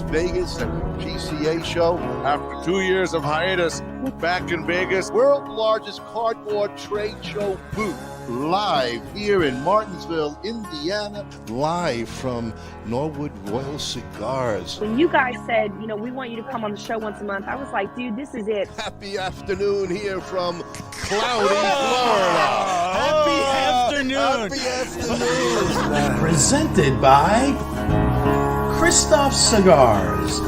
Vegas at the GCA show. After 2 years of hiatus, we're back in Vegas. World's largest cardboard trade show booth. Live here in Martinsville, Indiana. Live from Norwood Royal Cigars. When you guys said, we want you to come on the show once a month, I was like, dude, this is it. Happy afternoon here from cloudy Florida. Happy afternoon. Happy afternoon. Presented by Kristoff Cigars,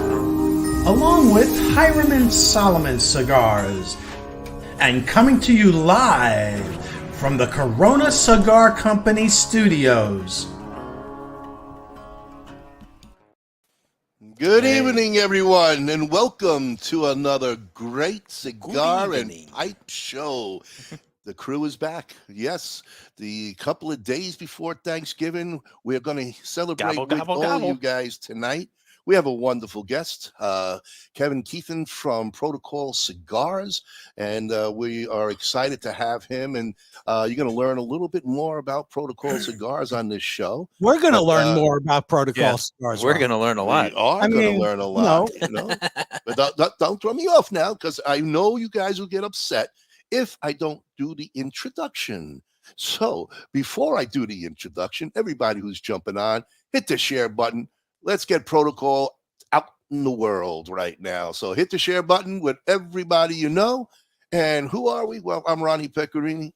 along with Hiram Solomon Cigars, and coming to you live from the Corona Cigar Company studios. Good evening, everyone, and welcome to another great cigar and pipe show. The crew is back. Yes, the couple of days before Thanksgiving, we're going to celebrate with all you guys tonight. We have a wonderful guest, Keithan from Protocol Cigars, and we are excited to have him. And you're going to learn a little bit more about Protocol Cigars on this show. We're going to learn more about Protocol Cigars. We're going to learn a lot. We are going to learn a lot. But don't throw me off now, because I know you guys will get upset if I don't do the introduction. So before I do the introduction, everybody who's jumping on, hit the share button. Let's get Protocol out in the world right now. So hit the share button with everybody you know. And who are we? Well, I'm RnA Pecorini.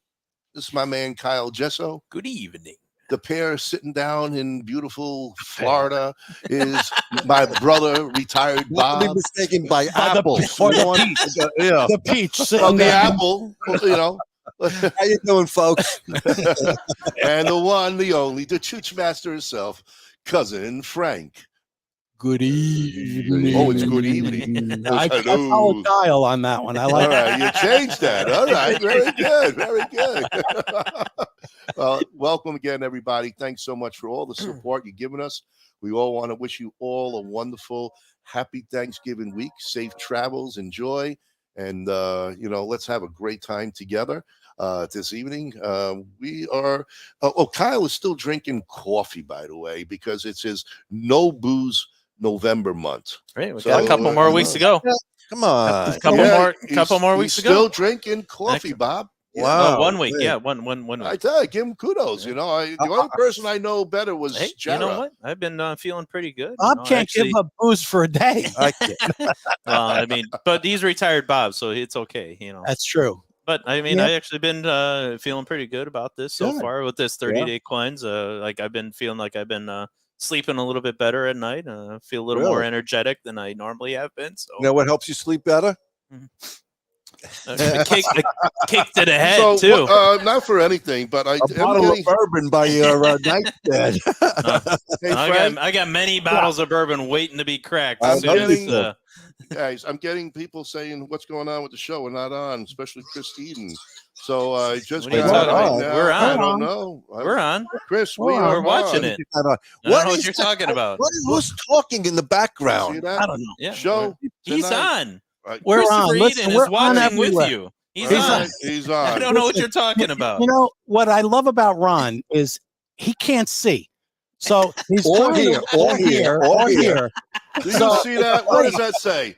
This is my man, Kyle Jesso. Good evening. The pair sitting down in beautiful Florida is my brother, retired Bob. Not to be mistaken by Apple. The peach. From the Apple, How you doing, folks? And the one, the only, the chooch master himself, Cousin Frank. Good evening. Oh, it's good evening. I follow Kyle on that one. I like All right, you changed that. All right, very good, very good. Well, welcome again, everybody. Thanks so much for all the support you've given us. We all want to wish you all a wonderful, happy Thanksgiving week, safe travels, enjoy, and let's have a great time together. This evening, we are. Kyle is still drinking coffee, by the way, because it's his no booze November month. Right, we got a couple more weeks to go. Come on, couple more weeks to go. Still drinking coffee, Bob. Wow, 1 week. Yeah, one week. I tell you, give him kudos. The only person I know better was Jara. You know what? I've been feeling pretty good. Bob can't give up booze for a day. I can't. But he's retired Bob, so it's okay. That's true. But I actually been feeling pretty good about this so far with this 30-day cleanse. I've been feeling like I've been sleeping a little bit better at night. Feel a little more energetic than I normally have been. So, you know what helps you sleep better? A cake to the head too. Not for anything, but a bottle of bourbon by your nightstand. I got many bottles of bourbon waiting to be cracked. Guys, I'm getting people saying, "What's going on with the show? We're not on," especially Chris Eden. So I just we're on. I don't know. We're on, Chris. We're watching it. I don't know what you're talking about. Who's talking in the background? I don't know. Yeah, show. He's on. We're Christopher on. Eden is watching with you. He's on. He's on. I don't know what you're talking about. What I love about Ron is he can't see. So he's or here. Do you see that? What does that say?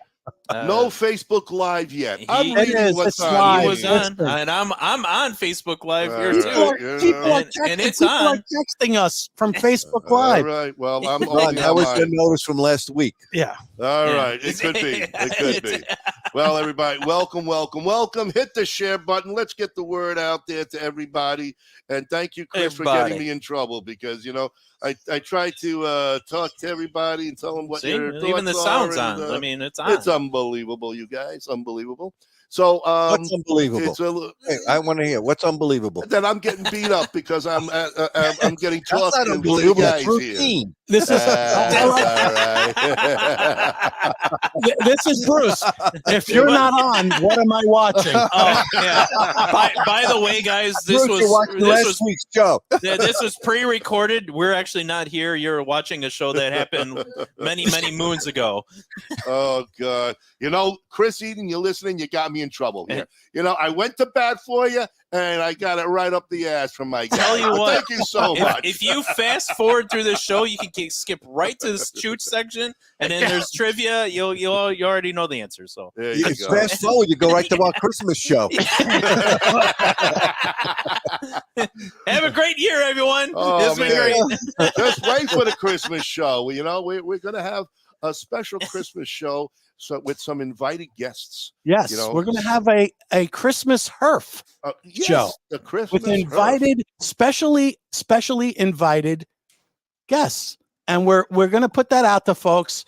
No Facebook Live yet. I'm reading what's on. He was on, and I'm on Facebook Live here too. People are texting us from Facebook Live. All right. Well, that was the notice from last week. Yeah. All right. It could be. It could be. Well, everybody, welcome. Hit the share button. Let's get the word out there to everybody. And thank you, Chris, for getting me in trouble because, I try to talk to everybody and tell them what your thoughts even the sound's on. It's on. It's unbelievable, you guys. Unbelievable. So what's unbelievable? I want to hear what's unbelievable. That I'm getting beat up because I'm getting talked to unbelievable. Guys here. This is this is Bruce. If you're not on, what am I watching? Oh, yeah. By the way, guys, this was last week's show. This was pre-recorded. We're actually not here. You're watching a show that happened many moons ago. Oh God! Chris Eden, you're listening. You got me in trouble here. I went to bat for you, and I got it right up the ass from my guy. Tell you what, thank you so much. If you fast forward through the show, you can skip right to the shoot section, and then there's trivia. You already know the answer. So there you It's go. fast forward, you go right to our Christmas show. Have a great year, everyone. Oh, It's been man. great. Just wait for the Christmas show. We're going to have a special Christmas show with some invited guests. Yes, we're going to have a Christmas herf show the Christmas with invited, specially invited guests, and we're going to put that out to folks,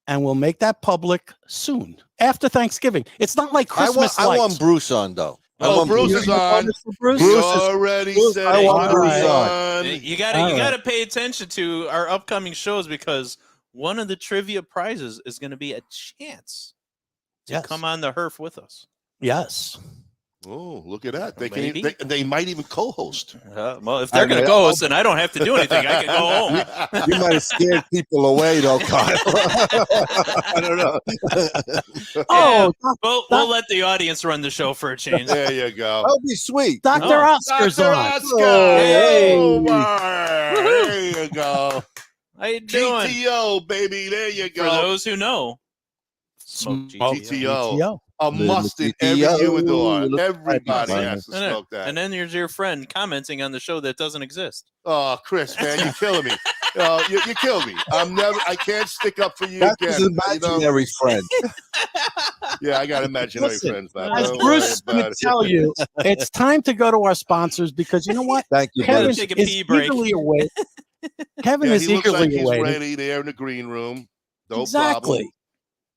and we'll make that public soon after Thanksgiving. It's not like Christmas. I want Bruce on though. Bruce is on. Bruce is already said. I want Bruce on. You gotta pay attention to our upcoming shows, because one of the trivia prizes is going to be a chance to come on the herf with us. Yes. Oh, look at that! They might even co-host. Well, if they're going to co-host, then I don't have to do anything. I can go home. You might have scared people away, though, Kyle. I don't know. Oh, we'll let the audience run the show for a change. There you go. That would be sweet. Dr. Oscar's Dr. on. Oscar. Hey. There you go. How you doing? GTO, baby. There you go. For those who know, smoke GTO. A must in every humidor. Everybody has to smoke that. And then there's your friend commenting on the show that doesn't exist. Oh, Chris, man, you're killing me. You killed me. I can't stick up for you That's again. his imaginary friend. Yeah, I got imaginary friends. As Bruce would tell you, it's time to go to our sponsors, because you know what? Thank you, Kevin Bruce. Take a is pee break. eagerly away. Kevin is he looks like eagerly he's awaiting. ready there in the green room. No Exactly. problem.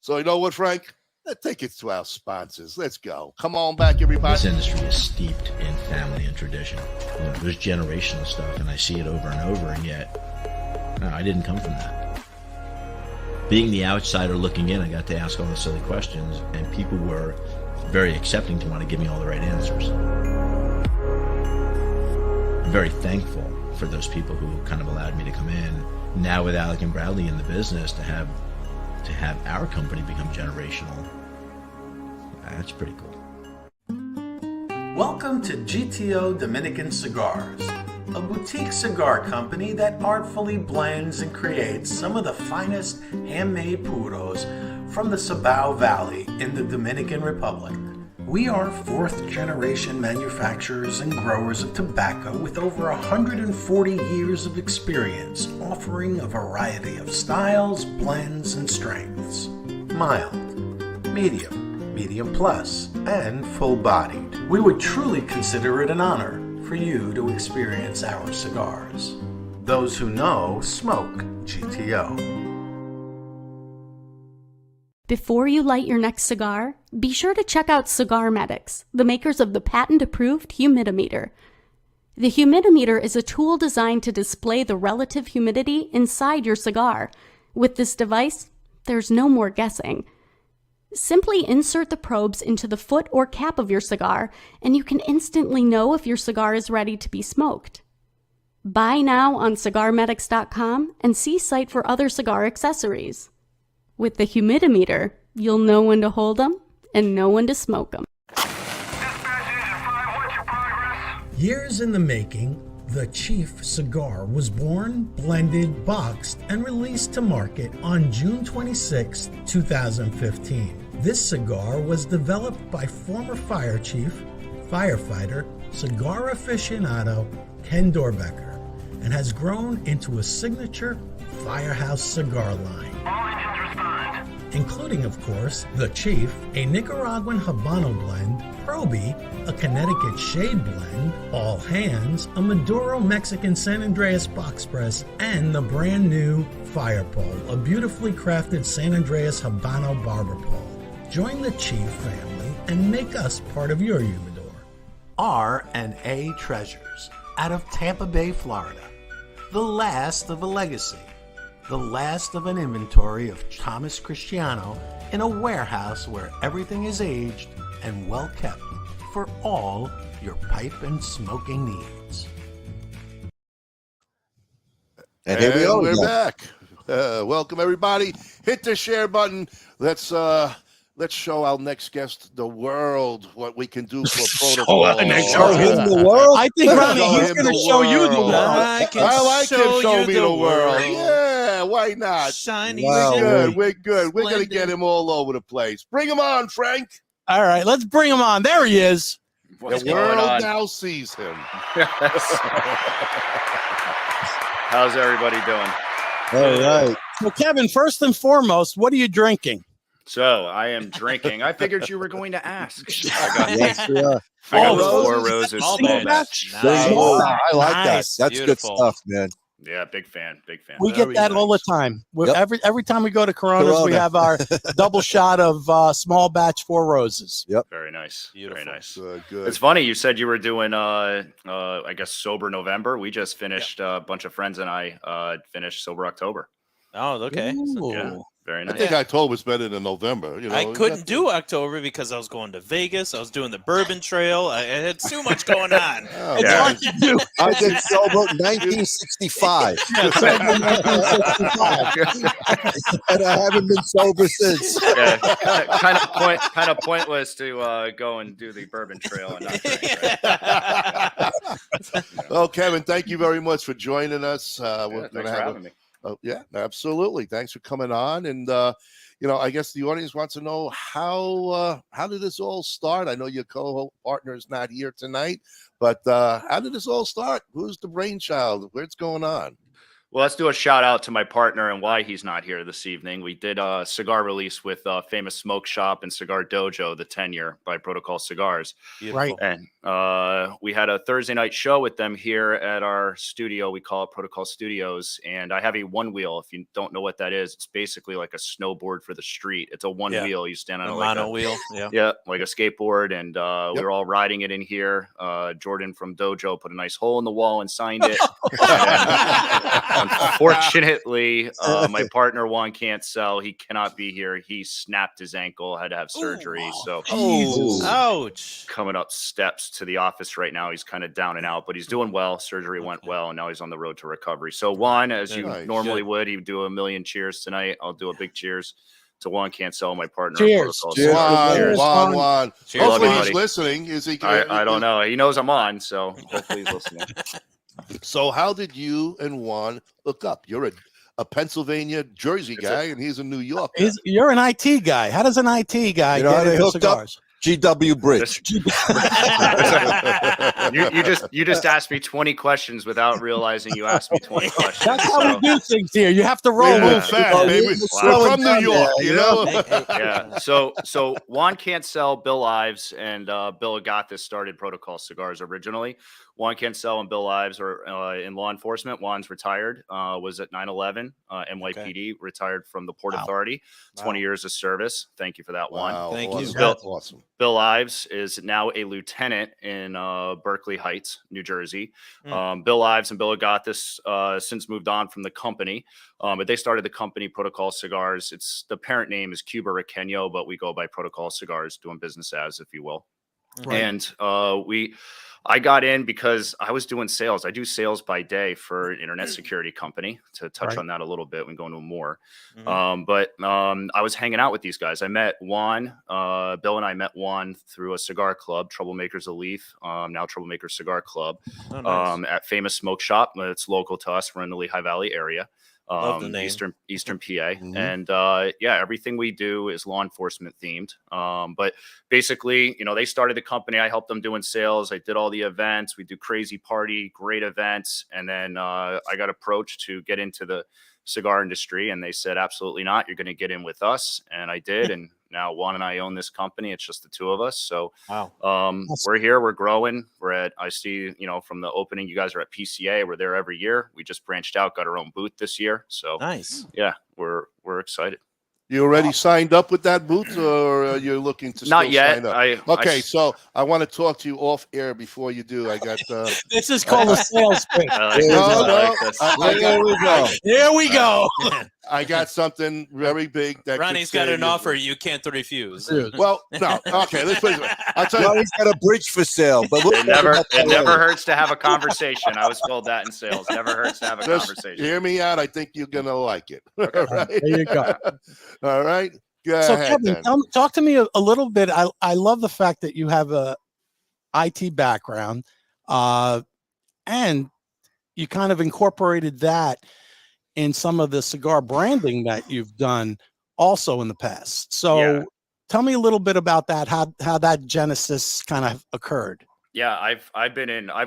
So you know what, Frank? Let's take it to our sponsors. Let's go. Come on back, everybody. This industry is steeped in family and tradition. There's generational stuff, and I see it over and over, and yet, no, I didn't come from that. Being the outsider looking in, I got to ask all the silly questions, and people were very accepting to want to give me all the right answers. I'm very thankful for those people who kind of allowed me to come in. Now with Alec and Bradley in the business, to have our company become generational, that's pretty cool. Welcome to GTO Dominican Cigars, a boutique cigar company that artfully blends and creates some of the finest handmade puros from the Cibao Valley in the Dominican Republic. We are fourth-generation manufacturers and growers of tobacco with over 140 years of experience, offering a variety of styles, blends, and strengths. Mild, medium plus, and full-bodied. We would truly consider it an honor for you to experience our cigars. Those who know smoke GTO. Before you light your next cigar, be sure to check out Cigar Medics, the makers of the patent-approved humidimeter. The humidimeter is a tool designed to display the relative humidity inside your cigar. With this device, there's no more guessing. Simply insert the probes into the foot or cap of your cigar, and you can instantly know if your cigar is ready to be smoked. Buy now on cigarmedics.com and see site for other cigar accessories. With the humidimeter, you'll know when to hold them and know when to smoke them. Years in the making, the Chief cigar was born, blended, boxed, and released to market on June 26, 2015. This cigar was developed by former fire chief, firefighter, cigar aficionado Ken Dorbecker, and has grown into a signature Firehouse cigar line. All engines respond. Including, of course, the Chief, a Nicaraguan Habano blend, Proby, a Connecticut Shade blend, All Hands, a Maduro Mexican San Andreas box press, and the brand new Fire Pole, a beautifully crafted San Andreas Habano barber pole. Join the Chief family and make us part of your humidor. RnA Treasures, out of Tampa Bay, Florida. The last of a legacy. The last of an inventory of Thomas Cristiano in a warehouse where everything is aged and well kept for all your pipe and smoking needs. And here we we're back. Welcome, everybody. Hit the share button. Let's let's show our next guest the world what we can do for Show protocol. him the world. I think Ronnie, Show he's him going to the show you the world. world. I like him. Show me the world. Yeah, why not? Shiny. Wow. We're good. We're gonna Splendid. get him all over the place. Bring him on, Frank. All right, let's bring him on. There he is. What's The going world on? now sees him. How's everybody doing? All right. So, Kevin, first and foremost, what are you drinking? So I am drinking. I figured you were going to ask. I got, Yes, yeah. I got All the Four roses? Roses All small batch. batch. Nice. Oh, I like Nice. that. That's Beautiful. good stuff, man. Yeah, big fan. Big fan. We Very get that all the nice. time. Yep. Every time we go to Coronas, we Corona. have our double shot of small batch Four Roses. Very nice. Beautiful. Very nice. Good. It's funny you said you were doing I guess sober November. We just finished a bunch of friends and I finished sober October. Oh, okay. So, Yeah, Ooh. very I nice. think October's better than November. You know, I couldn't do October because I was going to Vegas. I was doing the Bourbon Trail. I had too much going on. Oh, It's Yeah. hard to do. I did sober 1965, Yeah, so 1965. and I haven't been sober since. Yeah, kind of pointless to go and do the Bourbon Trail and not drink, right? Well, Kevin, thank you very much for joining us. Yeah, We're thanks gonna for have having me. yeah, absolutely. Thanks for coming on. And you know, I guess the audience wants to know how did this all start? I know your co-partner is not here tonight, but how did this all start? Who's the brainchild? Where's going on? Well, let's do a shout out to my partner and why he's not here this evening. We did a cigar release with Famous Smoke Shop and Cigar Dojo, the 10-year by Protocol Cigars. Beautiful. And we had a Thursday night show with them here at our studio. We call it Protocol Studios. And I have a one wheel. If you don't know what that is, it's basically like a snowboard for the street. It's a one wheel. You stand on A it like mono wheel. Yeah. yeah, like a skateboard. And we were all riding it in here. Jordan from Dojo put a nice hole in the wall and signed it. Unfortunately, my partner Juan can't sell. He cannot be here. He snapped his ankle, had to have surgery. So Jesus. Ouch. coming up steps to the office right now. He's kind of down and out, but he's doing well. Surgery went well, and now he's on the road to recovery. So Juan, as you Nice. normally would, he would do a million cheers tonight. I'll do a big cheers to Juan Cancel, my partner. Cheers. Protocol Cheers. Cigars. Juan, Juan, Juan. Cheers. Hopefully Love you, he's buddy. listening. Is he? I don't know. He knows I'm on, so hopefully he's listening. So how did you and Juan hook up? You're a Pennsylvania, Jersey It's guy, and he's a New York guy. You're an IT guy. How does an IT guy You know how get they into hooked up? cigars? GW Bridge. You just asked me 20 questions without realizing you asked me 20 questions. That's how so- we do things here. You have to We roll Yeah. move with fast, Oh, baby. you're We're slowing from New down York, there, you you know. Yeah. So Juan Can't Sell, Bill Ives, and Bill Agathis started Protocol Cigars originally. Juan Can't Sell and Bill Ives are in law enforcement. Juan's retired, was at 9/11, NYPD, retired from the Port Wow. Authority, 20 years of service. Thank you for that, Juan. Wow, Thank you. awesome. Bill. That's awesome. Bill Ives is now a lieutenant in Berkeley Heights, New Jersey. Bill Ives and Bill Agathis since moved on from the company, but they started the company Protocol Cigars. It's the parent name is Cuba Riqueño, but we go by Protocol Cigars, doing business as, if you will. Right. And I got in because I was doing sales. I do sales by day for an internet security company. To touch Right. on that a little bit, we can go into more. Mhm. But I was hanging out with these guys. I met Juan. Bill and I met Juan through a cigar club, Troublemakers of Leaf, now Troublemaker Cigar Club, Oh, nice. at Famous Smoke Shop. It's local to us. We're in the Lehigh Valley area. Love the name. Eastern PA. Mhm. And yeah, everything we do is law enforcement themed. But basically, they started the company. I helped them doing sales. I did all the events. We do crazy party, great events. And then I got approached to get into the cigar industry, and they said, absolutely not. You're going to get in with us. And I did. And now Juan and I own this company. It's just the two of us. So Wow. we're here, we're growing. I see, from the opening, you guys are at PCA. We're there every year. We just branched out, got our own booth this year. So Nice. yeah, we're excited. You already signed up with that booth, or you're looking to Not still yet. sign up? I Okay, so I want to talk to you off air before you do. I got This is called a sales pitch. I like No, this. no, I like this. There we go. Here we go. I got something very big that could Ronnie's got save an you. offer you can't refuse. Well, no, okay, let's put it this way. I'll tell you. Ronnie's got a bridge for sale, but we'll It never hurts to have a conversation. I was told that in sales. Never hurts to have a Just conversation. hear me out. I think you're gonna like it. All right. There you go. All right. Go So ahead, Kevin, then. talk to me a little bit. I love the fact that you have a IT background, and you kind of incorporated that in some of the cigar branding that you've done also in the past. So tell me a little bit about that, how that genesis kind of occurred. Yeah, I've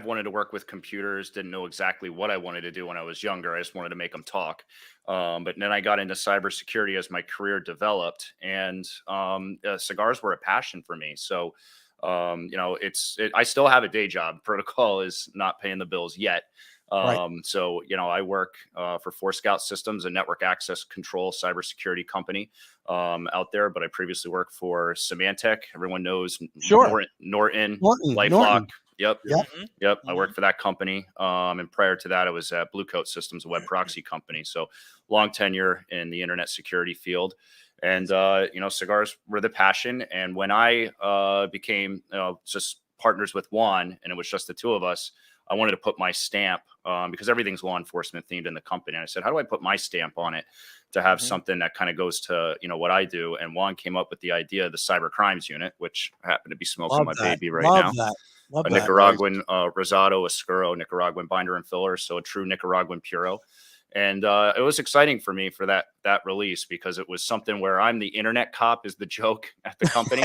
wanted to work with computers, didn't know exactly what I wanted to do when I was younger. I just wanted to make them talk. But then I got into cybersecurity as my career developed, and cigars were a passion for me. So, I still have a day job. Protocol is not paying the bills yet. So, I work for Four Scout Systems, a network access control cybersecurity company out there. But I previously worked for Symantec. Everyone knows Norton, LifeLock. Yep. I worked for that company. And prior to that, I was at Blue Coat Systems, a web proxy company. So long tenure in the internet security field. And, cigars were the passion. And when I became just partners with Juan, and it was just the two of us, I wanted to put my stamp because everything's law enforcement themed in the company. And I said, how do I put my stamp on it to have something that kind of goes to, what I do? And Juan came up with the idea of the cyber crimes unit, which I happen to be smoking baby right now. A Nicaraguan Rosado Oscuro, Nicaraguan binder and filler. So a true Nicaraguan Puro. And it was exciting for me for that release because it was something where I'm the internet cop is the joke at the company,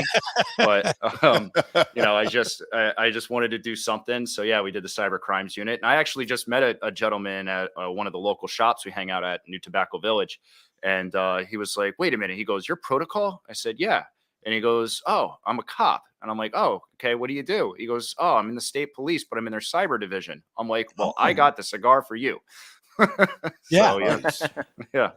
but I just wanted to do something. So yeah, we did the cyber crimes unit, and I actually just met a gentleman at one of the local shops we hang out at, New Tobacco Village, and he was like, "Wait a minute," he goes, "You're Protocol?" I said, "Yeah," and he goes, "Oh, I'm a cop," and I'm like, "Oh, okay, what do you do?" He goes, "Oh, I'm in the state police, but I'm in their cyber division." I'm like, "Well, I got the cigar for you." Yeah. Yeah.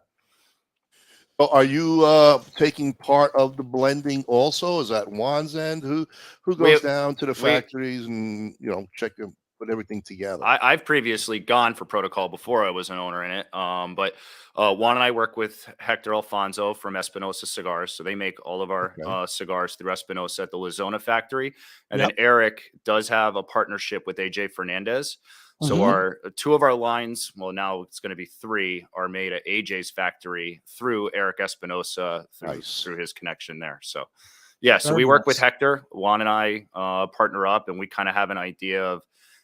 So are you taking part of the blending also? Is that Juan's end? Who goes down to the factories and check them, put everything together? I've previously gone for Protocol before I was an owner in it. But Juan and I work with Hector Alfonso from Espinosa Cigars. So they make all of our cigars through Espinosa at the La Zona factory. And then Eric does have a partnership with AJ Fernandez. So our two of our lines, well, now it's going to be three, are made at AJ's factory through Eric Espinosa through his connection there. So, so we work with Hector. Juan and I partner up, and we kind of have an idea of,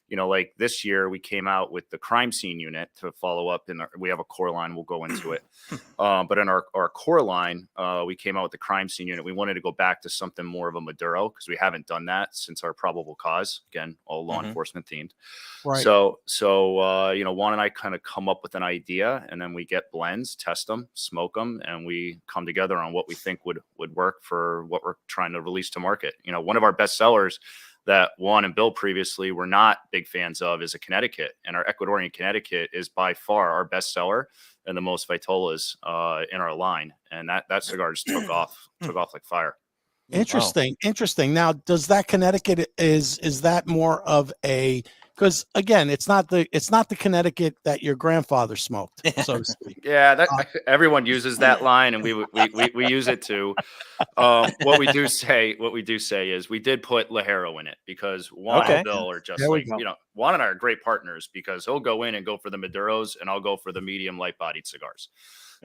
like this year we came out with the crime scene unit to follow up. We have a core line. We'll go into it. But in our core line, we came out with the crime scene unit. We wanted to go back to something more of a Maduro because we haven't done that since our probable cause. Again, all law enforcement themed. Right. So Juan and I kind of come up with an idea, and then we get blends, test them, smoke them, and we come together on what we think would work for what we're trying to release to market. One of our best sellers that Juan and Bill previously were not big fans of is a Connecticut, and our Ecuadorian Connecticut is by far our best seller and the most Vitolas in our line. And that cigar just took off like fire. Interesting. Now, does that Connecticut is that more of a, because again, it's not the Connecticut that your grandfather smoked, so to speak. Yeah, everyone uses that line, and we use it too. What we do say is we did put Ligero in it because Juan and Bill are just Juan and I are great partners because he'll go in and go for the Maduros, and I'll go for the medium light bodied cigars.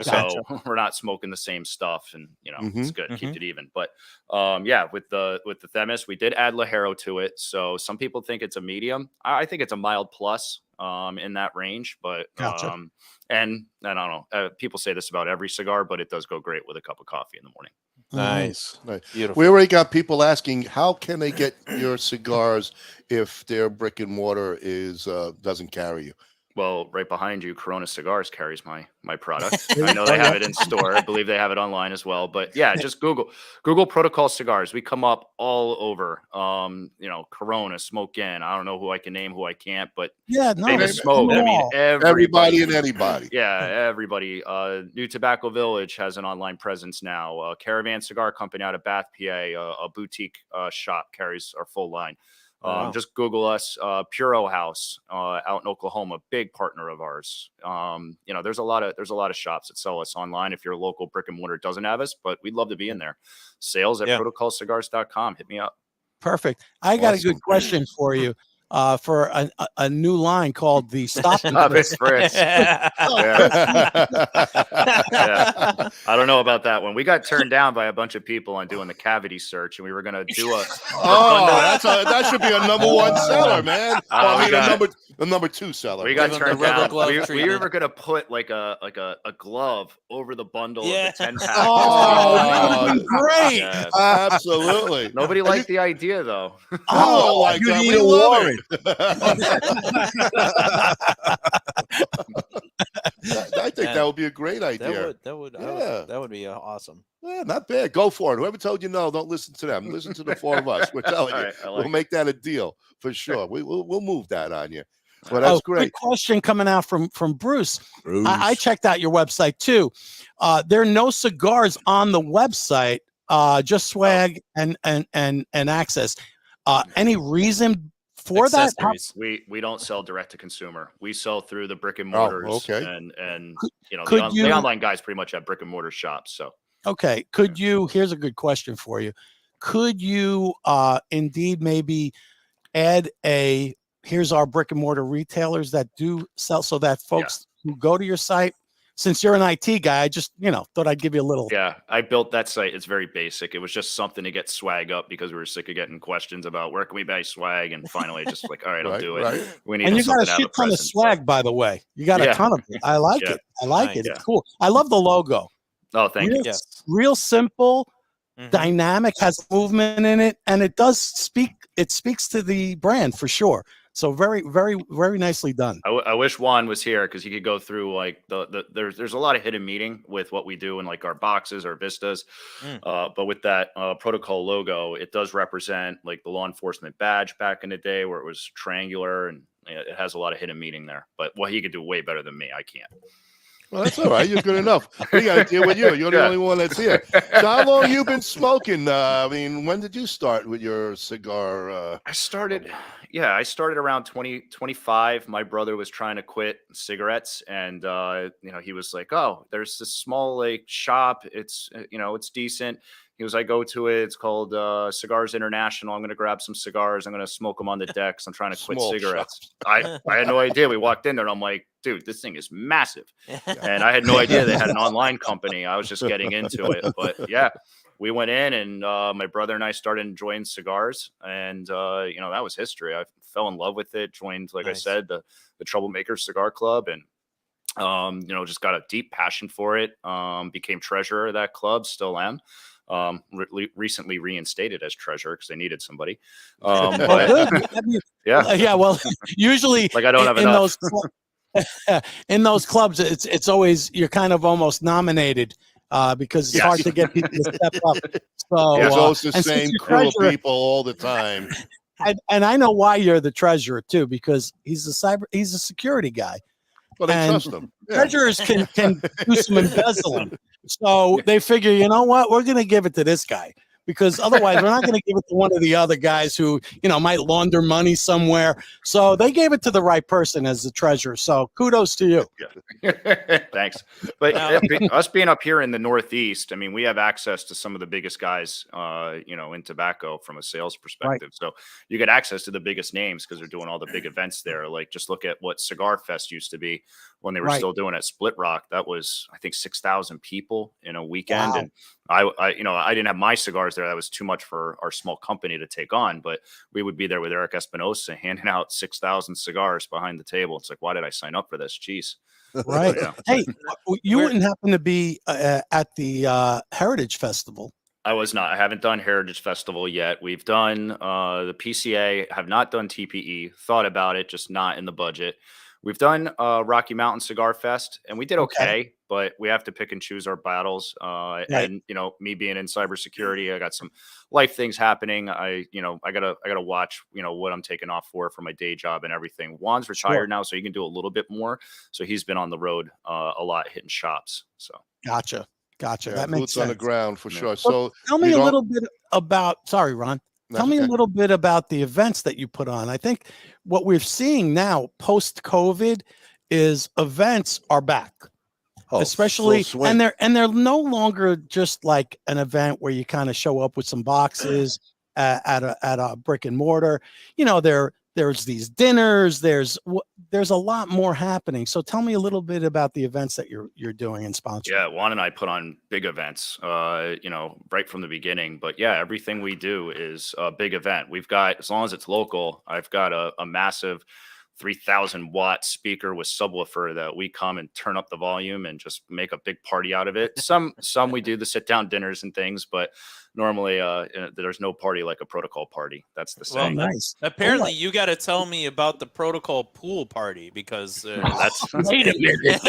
Gotcha. So we're not smoking the same stuff, and it's good. Keep it even. But with the Themis, we did add Ligero to it. So some people think it's a medium. I think it's a mild plus in that range. But and I don't know. People say this about every cigar, but it does go great with a cup of coffee in the morning. Nice. Beautiful. We already got people asking, how can they get your cigars if their brick and mortar doesn't carry you? Well, right behind you, Corona Cigars carries my product. I know they have it in store. I believe they have it online as well. But yeah, just Google Protocol Cigars. We come up all over. Corona, Smoke In. I don't know who I can name, who I can't, but famous smoke. I mean, everybody and anybody. Yeah, everybody. New Tobacco Village has an online presence now. Caravan Cigar Company out of Bath, PA, a boutique shop carries our full line. Just Google us, Puro House out in Oklahoma, big partner of ours. There's a lot of shops that sell us online. If your local brick and mortar doesn't have us, but we'd love to be in there. Sales at protocolcigars.com. Hit me up. Perfect. I got a good question for you. for a new line called the Stop Stop and it, Fritz. Yeah. I don't know about that one. We got turned down by a bunch of people on doing the cavity search, and we were going to do a. That should be a #1 seller, man. A number 2 seller. We got turned down. We were going to put like a glove over the bundle of the 10 pack. Oh, great! Yeah. Absolutely. Nobody liked the idea, though. Oh, like you that. need We a love warrant. I think that would be a great idea. That would be awesome. Yeah, not bad. Go for it. Whoever told you no, don't listen to them. Listen to the 4 of us. We're telling you, we'll make that a deal for sure. We'll move that on you. Well, that's great. Good question coming out from Bruce. I checked out your website too. There are no cigars on the website, just swag and access. Any reason for that? We don't sell direct to consumer. We sell through the brick and mortars. Okay. And you know the online guys pretty much have brick and mortar shops. So okay, could you? Here's a good question for you. Could you indeed maybe add a? Here's our brick and mortar retailers that do sell, so that folks who go to your site, since you're an IT guy, I just, thought I'd give you a little. Yeah, I built that site. It's very basic. It was just something to get swag up because we were sick of getting questions about where can we buy swag, and finally just like, all right, I'll do it. Right. We need and you got a something shit ton of swag, by the way. You got a ton of it. I like it. I like it. It's cool. I love the logo. Oh, thank you. Real simple, dynamic, has movement in it, and it does speak. It speaks to the brand for sure. So very, very, very nicely done. I wish Juan was here because he could go through like there's a lot of hidden meaning with what we do in like our boxes or vistas. But with that Protocol logo, it does represent like the law enforcement badge back in the day where it was triangular, and it has a lot of hidden meaning there. But he could do way better than me. I can't. Well, that's all right. You're good enough. We got to deal with you. You're the only one that's here. So how long you been smoking? I mean, when did you start with your cigar? I started around 2025. My brother was trying to quit cigarettes, and he was like, "Oh, there's this small like shop. It's it's decent." He was, I go to it. It's called Cigars International. I'm going to grab some cigars. I'm going to smoke them on the decks. I'm trying to quit cigarettes. I had no idea. We walked in there, and I'm like, dude, this thing is massive. And I had no idea they had an online company. I was just getting into it. But yeah, we went in, and my brother and I started enjoying cigars. And, that was history. I fell in love with it, joined, like I said, the Troublemaker Cigar Club, and just got a deep passion for it. Became treasurer of that club, still am. Recently reinstated as treasurer because they needed somebody. Well, usually like I don't have enough. In those clubs, it's always, you're kind of almost nominated because it's hard to get people to step up. So it's always the same crew of people all the time. And I know why you're the treasurer too, because he's a security guy. Well, they trust him. Treasurers can do some embezzling. So they figure, you know what, we're going to give it to this guy, because otherwise we're not going to give it to one of the other guys who, might launder money somewhere. So they gave it to the right person as the treasurer. So kudos to you. Thanks. But us being up here in the Northeast, I mean, we have access to some of the biggest guys, in tobacco from a sales perspective. Right. So you get access to the biggest names because they're doing all the big events there. Like, just look at what Cigar Fest used to be when they were still doing it. Split Rock, that was, I think, 6,000 people in a weekend. Wow. And I didn't have my cigars there. That was too much for our small company to take on, but we would be there with Eric Espinosa handing out 6,000 cigars behind the table. It's like, why did I sign up for this? Jeez. Right. Hey, you wouldn't happen to be at the Heritage Festival? I was not. I haven't done Heritage Festival yet. We've done the PCA, have not done TPE, thought about it, just not in the budget. We've done Rocky Mountain Cigar Fest, and we did okay, but we have to pick and choose our battles. And me being in cybersecurity, I got some life things happening. I gotta watch what I'm taking off for my day job and everything. Juan's retired now, so he can do a little bit more. So he's been on the road a lot, hitting shops. So gotcha. Yeah, that makes boots sense. on the ground for sure. Well, So tell me a little bit about. Sorry, Ron. Tell me a little bit about the events that you put on. I think what we're seeing now post-COVID is events are back, especially, and they're no longer just like an event where you kind of show up with some boxes at a brick and mortar. They're there's these dinners, there's a lot more happening. So tell me a little bit about the events that you're doing and sponsoring. Yeah, Juan and I put on big events, right from the beginning. But yeah, everything we do is a big event. We've got, as long as it's local, I've got a massive 3,000 watt speaker with subwoofer that we come and turn up the volume and just make a big party out of it. Some we do the sit down dinners and things, but normally there's no party like a protocol party. That's the saying. Well, nice. Apparently you got to tell me about the protocol pool party, because that's Wait a minute.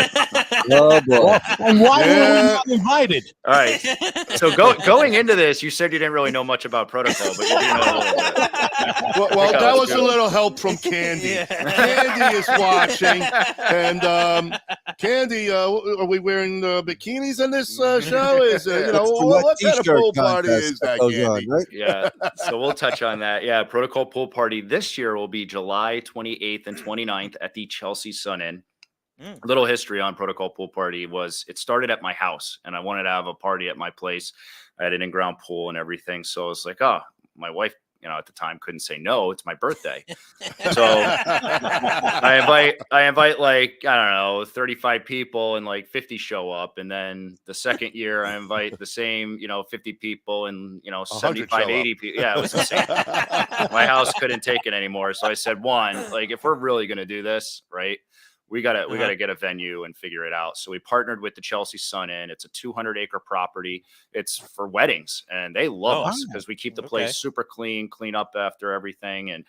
Oh, boy. And why were we not invited? all right. So going into this, you said you didn't really know much about protocol, but you do know a little bit. Well, that was a little help from Candy. Yeah. Candy is watching, and Candy, are we wearing bikinis in this show? Is what kind of pool party is that, Candy? On, right? Yeah, so we'll touch on that. Yeah, Protocol Pool Party this year will be July 28th and 29th at the Chelsea Sun Inn. A little history on Protocol Pool Party was it started at my house, and I wanted to have a party at my place. I had an in-ground pool and everything, so I was like, oh, my wife, at the time couldn't say no. It's my birthday. So I invite like, I don't know, 35 people, and like 50 show up. And then the second year I invite the same, 50 people, and 75, 80 people. Yeah, it was insane. My house couldn't take it anymore. So I said, one, like, if we're really going to do this, right, we gotta get a venue and figure it out. So we partnered with the Chelsea Sun Inn. It's a 200-acre property. It's for weddings, and they love us because we keep the place super clean up after everything. And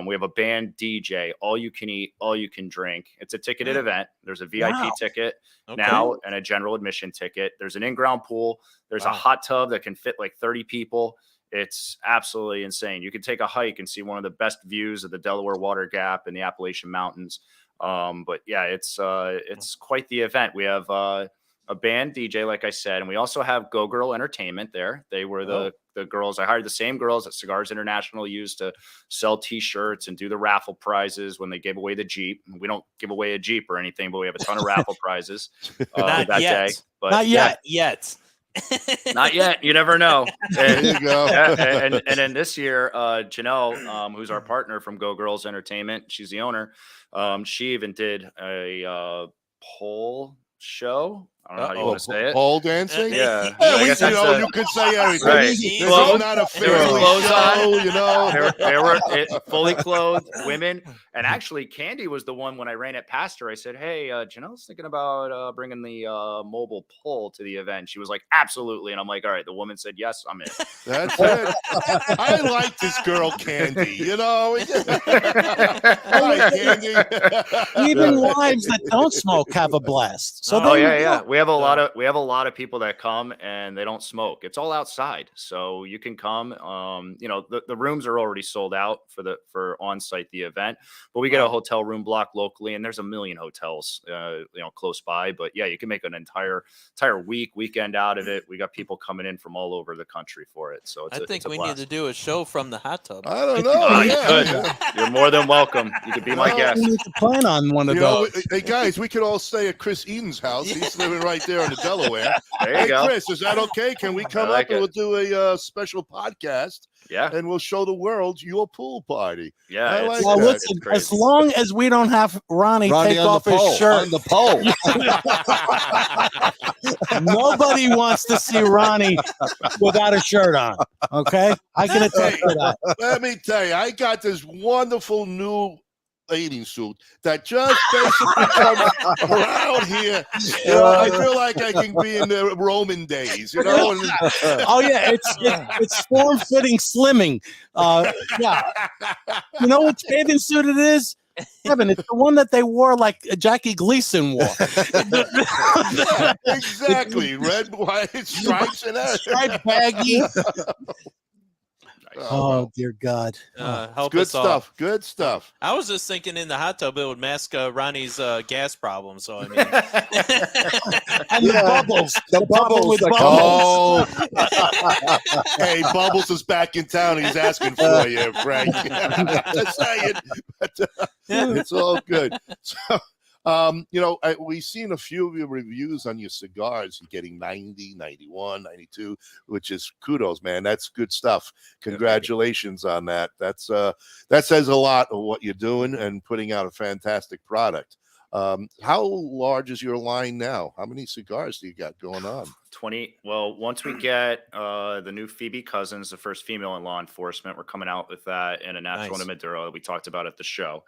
we have a band DJ, all you can eat, all you can drink. It's a ticketed event. There's a VIP ticket now and a general admission ticket. There's an in-ground pool. There's a hot tub that can fit like 30 people. It's absolutely insane. You can take a hike and see one of the best views of the Delaware Water Gap and the Appalachian Mountains. But yeah, it's quite the event. We have a band DJ, like I said, and we also have Go Girl Entertainment there. They were the girls. I hired the same girls that Cigars International used to sell T-shirts and do the raffle prizes when they gave away the Jeep. We don't give away a Jeep or anything, but we have a ton of raffle prizes that day. But not yet. Not yet. You never know. There you go. And then this year, Janelle, who's our partner from Go Girls Entertainment, she's the owner. She even did a pole show. I don't know how you want to say it. Pole dancing? Yeah. You could say everything. Right. This is not a family show, They were fully clothed women. And actually, Candy was the one, when I ran it past her, I said, hey, Janelle's thinking about bringing the mobile pole to the event. She was like, absolutely. And I'm like, all right. The woman said, yes, I'm in. That's it. I like this girl, Candy. I like Candy. Even wives that don't smoke have a blast. So yeah. We have a lot of people that come and they don't smoke. It's all outside, so you can come. The rooms are already sold out for on-site the event, but we get a hotel room block locally, and there's a million hotels close by. But yeah, you can make an entire weekend out of it. We got people coming in from all over the country for it. So I think we need to do a show from the hot tub. I don't know. You're more than welcome. You could be my guest. We need to plan on one of those. Hey guys, we could all stay at Chris Eden's house. He's living right there in the Delaware. There you go. Chris, is that okay? Can we come up and we'll do a special podcast? Yeah. And we'll show the world your pool party. Yeah. I like well, that. listen, as long as we don't have Ronnie take off his shirt on the pole. Nobody wants to see Ronnie without a shirt on. Okay? I can attest to that. Let me tell you, I got this wonderful new bathing suit that just basically comes around here. I feel like I can be in the Roman days, Oh yeah, it's form-fitting slimming. Yeah. You know which bathing suit it is? Kevin, it's the one that they wore like Jackie Gleason wore. Exactly. Red, white stripes and everything. Stripe baggy. Oh dear God! Help good us stuff. all. Good stuff. I was just thinking in the hot tub it would mask Ronnie's gas problem. So I mean, and the bubbles, the bubbles with bubbles. Oh, hey, Bubbles is back in town. He's asking for you, Frank. Just saying, but, it's all good. So, We've seen a few of your reviews on your cigars. You're getting 90, 91, 92, which is kudos, man. That's good stuff. Congratulations on that. That says a lot of what you're doing and putting out a fantastic product. How large is your line now? How many cigars do you got going on? 20. Well, once we get the new Phoebe Cousins, the first female in law enforcement, we're coming out with that in a natural and a Maduro that we talked about at the show.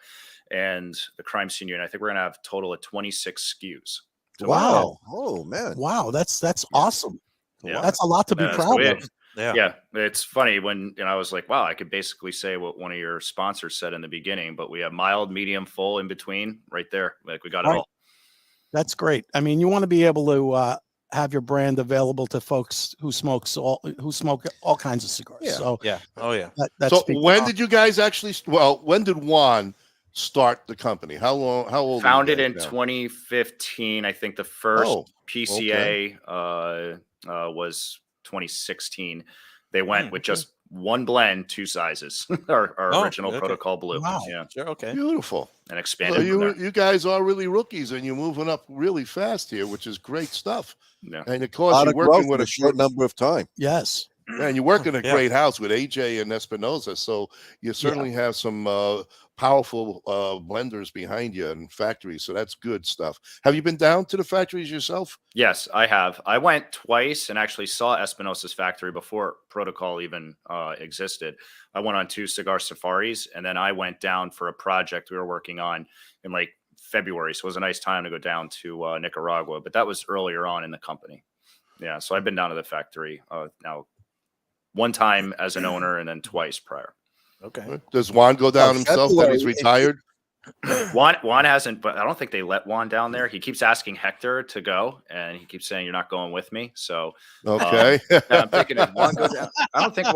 And the crime scene unit, I think we're going to have a total of 26 SKUs. Wow. Oh, man. Wow. That's awesome. Yeah. That's a lot to be proud of. Yeah. It's funny when I was like, wow, I could basically say what one of your sponsors said in the beginning, but we have mild, medium, full in between right there. Like we got it all. That's great. I mean, you want to be able to have your brand available to folks who smoke all kinds of cigars. Yeah. So yeah. Oh yeah. So when did you guys actually? Well, when did Juan start the company? How old? Founded in 2015. I think the first PCA was 2016. They went with just one blend, 2 sizes. our original Protocol Blue. Wow. Yeah. Sure. Okay. Beautiful. And expanded. So you guys are really rookies, and you're moving up really fast here, which is great stuff. Yeah. And of course, you're working with a short number of time. Yes. And you work in a great house with AJ and Espinosa, so you certainly have some powerful blenders behind you and factories. So that's good stuff. Have you been down to the factories yourself? Yes, I have. I went twice and actually saw Espinosa's factory before Protocol even existed. I went on 2 cigar safaris, and then I went down for a project we were working on in like February. So it was a nice time to go down to Nicaragua, but that was earlier on in the company. Yeah, so I've been down to the factory now. One time as an owner and then twice prior. Okay. Does Juan go down himself when he's retired? Juan hasn't, but I don't think they let Juan down there. He keeps asking Hector to go, and he keeps saying, "You're not going with me." So okay. I'm thinking if Juan goes down. I don't think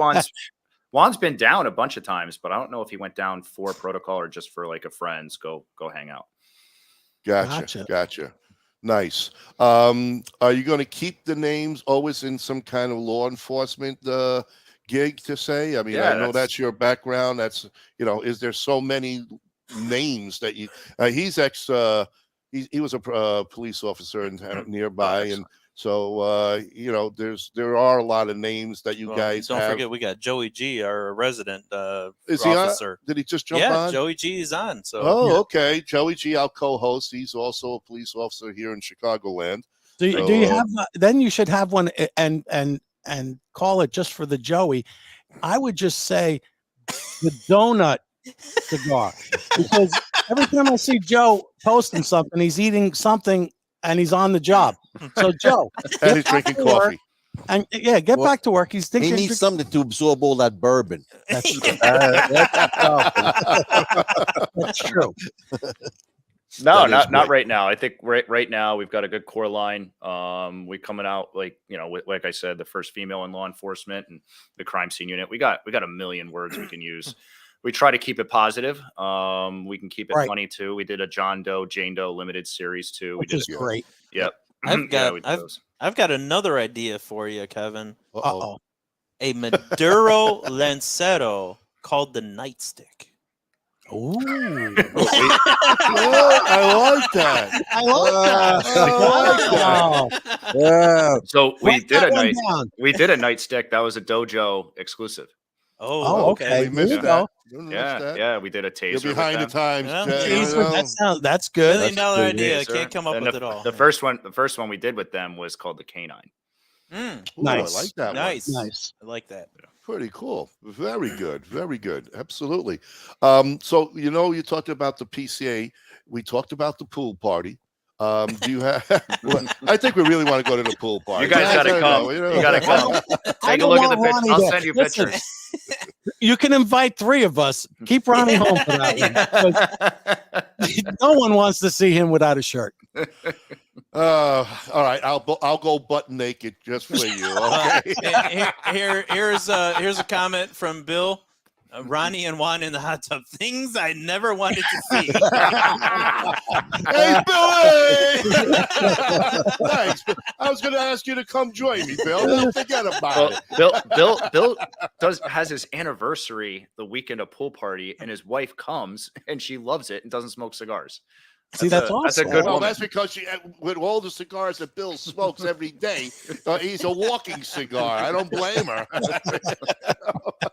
Juan's been down a bunch of times, but I don't know if he went down for Protocol or just for like a friends go hang out. Gotcha. Nice. Are you going to keep the names always in some kind of law enforcement gig to say? I mean, I know that's your background. That's, is there so many names that you, he's he was a police officer in nearby. And so, there are a lot of names that you guys don't have. forget, we got Joey G, our resident Is officer. Did he just jump on? Yeah, Joey G is on. So okay. Joey G, our co-host. He's also a police officer here in Chicagoland. Do you have? Then you should have one and call it just for the Joey. I would just say the donut cigar, because every time I see Joe posting something, he's eating something and he's on the job. So Joe, and he's drinking coffee. And get back to work. He needs something to absorb all that bourbon. That's true. No, not right now. I think right now we've got a good core line. We coming out like I said, the first female in law enforcement and the crime scene unit. We got a million words we can use. We try to keep it positive. We can keep it funny too. We did a John Doe, Jane Doe limited series too. Which is great. Yep. I've got another idea for you, Kevin. Uh-oh. A Maduro Lancero called the Nightstick. Ooh. I like that. Yeah. So we did a nightstick. That was a dojo exclusive. Oh, okay. We missed that. Yeah, we did a taser. You're behind the times. That's good. $1 million idea. Can't come up with it all. The first one we did with them was called the Canine. Nice. I like that. Nice. I like that. Pretty cool. Very good. Very good. Absolutely. So you talked about the PCA. We talked about the pool party. Do you have? I think we really want to go to the pool party. You guys got to come. You got to come. Take a look at the pictures. I'll send you pictures. You can invite 3 of us. Keep Ronnie home for that one. No one wants to see him without a shirt. All right, I'll go butt naked just for you. Okay. Here's a comment from Bill. Ronnie and Juan in the hot tub. Things I never wanted to see. Hey, Billy! Thanks. I was going to ask you to come join me, Bill. Don't forget about it. Bill has his anniversary the weekend of pool party, and his wife comes and she loves it and doesn't smoke cigars. See, that's awesome. That's a good Well, woman. that's because with all the cigars that Bill smokes every day, he's a walking cigar. I don't blame her.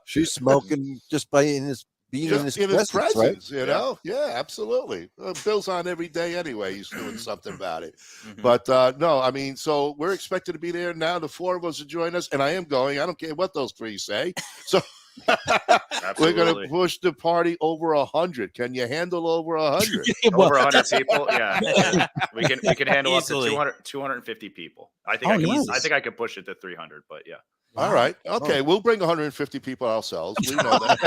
She's smoking just by being in his presence, right? you know? Yeah, absolutely. Bill's on every day anyway. He's doing something about it. Mhm. But no, I mean, so we're expected to be there now. The 4 of us will join us, and I am going. I don't care what those 3 say. So we're going to push the party over 100. Can you handle over 100? Over 100 people? Yeah. We can handle Easily. up to 250 people. I think nice. I think I could push it to 300, but yeah. All right. Okay. We'll bring 150 people ourselves. We know that.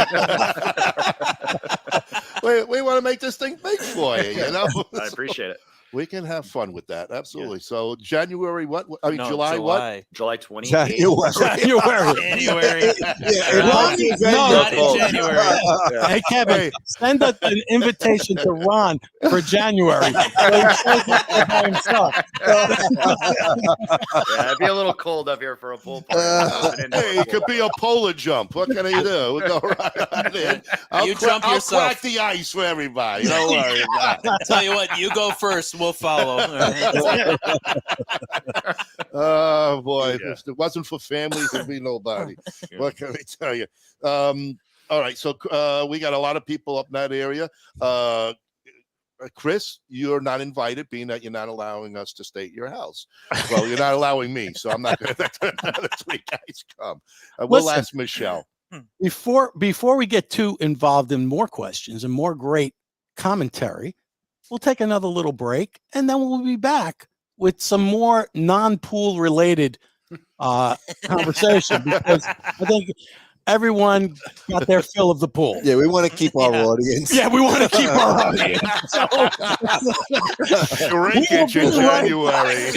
we want to make this thing big for you, you know? I appreciate it. We can have fun with that. Absolutely. So January, what? I mean, No, July, what? July 28th. January. January. Ron, Not in January. Hey, Kevin, send us an invitation to Ron for January. So he shows up there by himself. Yeah, it'd be a little cold up here for a pool party. Hey, it could be a polar jump. What can I do? We'll go right in. You jump I'll yourself. crack the ice for everybody. Don't worry about it. Tell you what, you go first. We'll follow. Oh boy, Yeah. if it wasn't for families, there'd be nobody. What can I tell you? All right, so we got a lot of people up in that area. Chris, you're not invited, being that you're not allowing us to stay at your house. Well, you're not allowing me, so I'm not going to let the other 3 guys come. We'll Listen. ask Michelle. Before we get too involved in more questions and more great commentary, we'll take another little break, and then we'll be back with some more non-pool related conversation, because I think everyone got their fill of the pool. Yeah, we want to keep our audience. Yeah, we want to keep our audience. Shrinkage in January.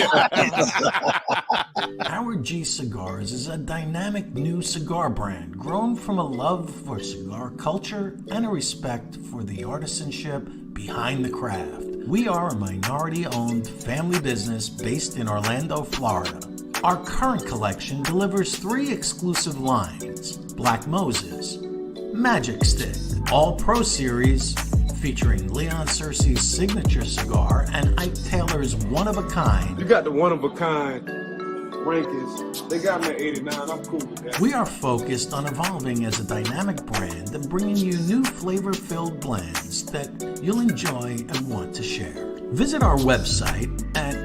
Howard G Cigars is a dynamic new cigar brand grown from a love for cigar culture and a respect for the artisanship behind the craft. We are a minority-owned family business based in Orlando, Florida. Our current collection delivers 3 exclusive lines: Black Moses, Magic Stick, All Pro Series, featuring Leon Searcy's signature cigar and Ike Taylor's one-of-a-kind. You got the one-of-a-kind rankings. They got me at 89. I'm cool with that. We are focused on evolving as a dynamic brand and bringing you new flavor-filled blends that you'll enjoy and want to share. Visit our website at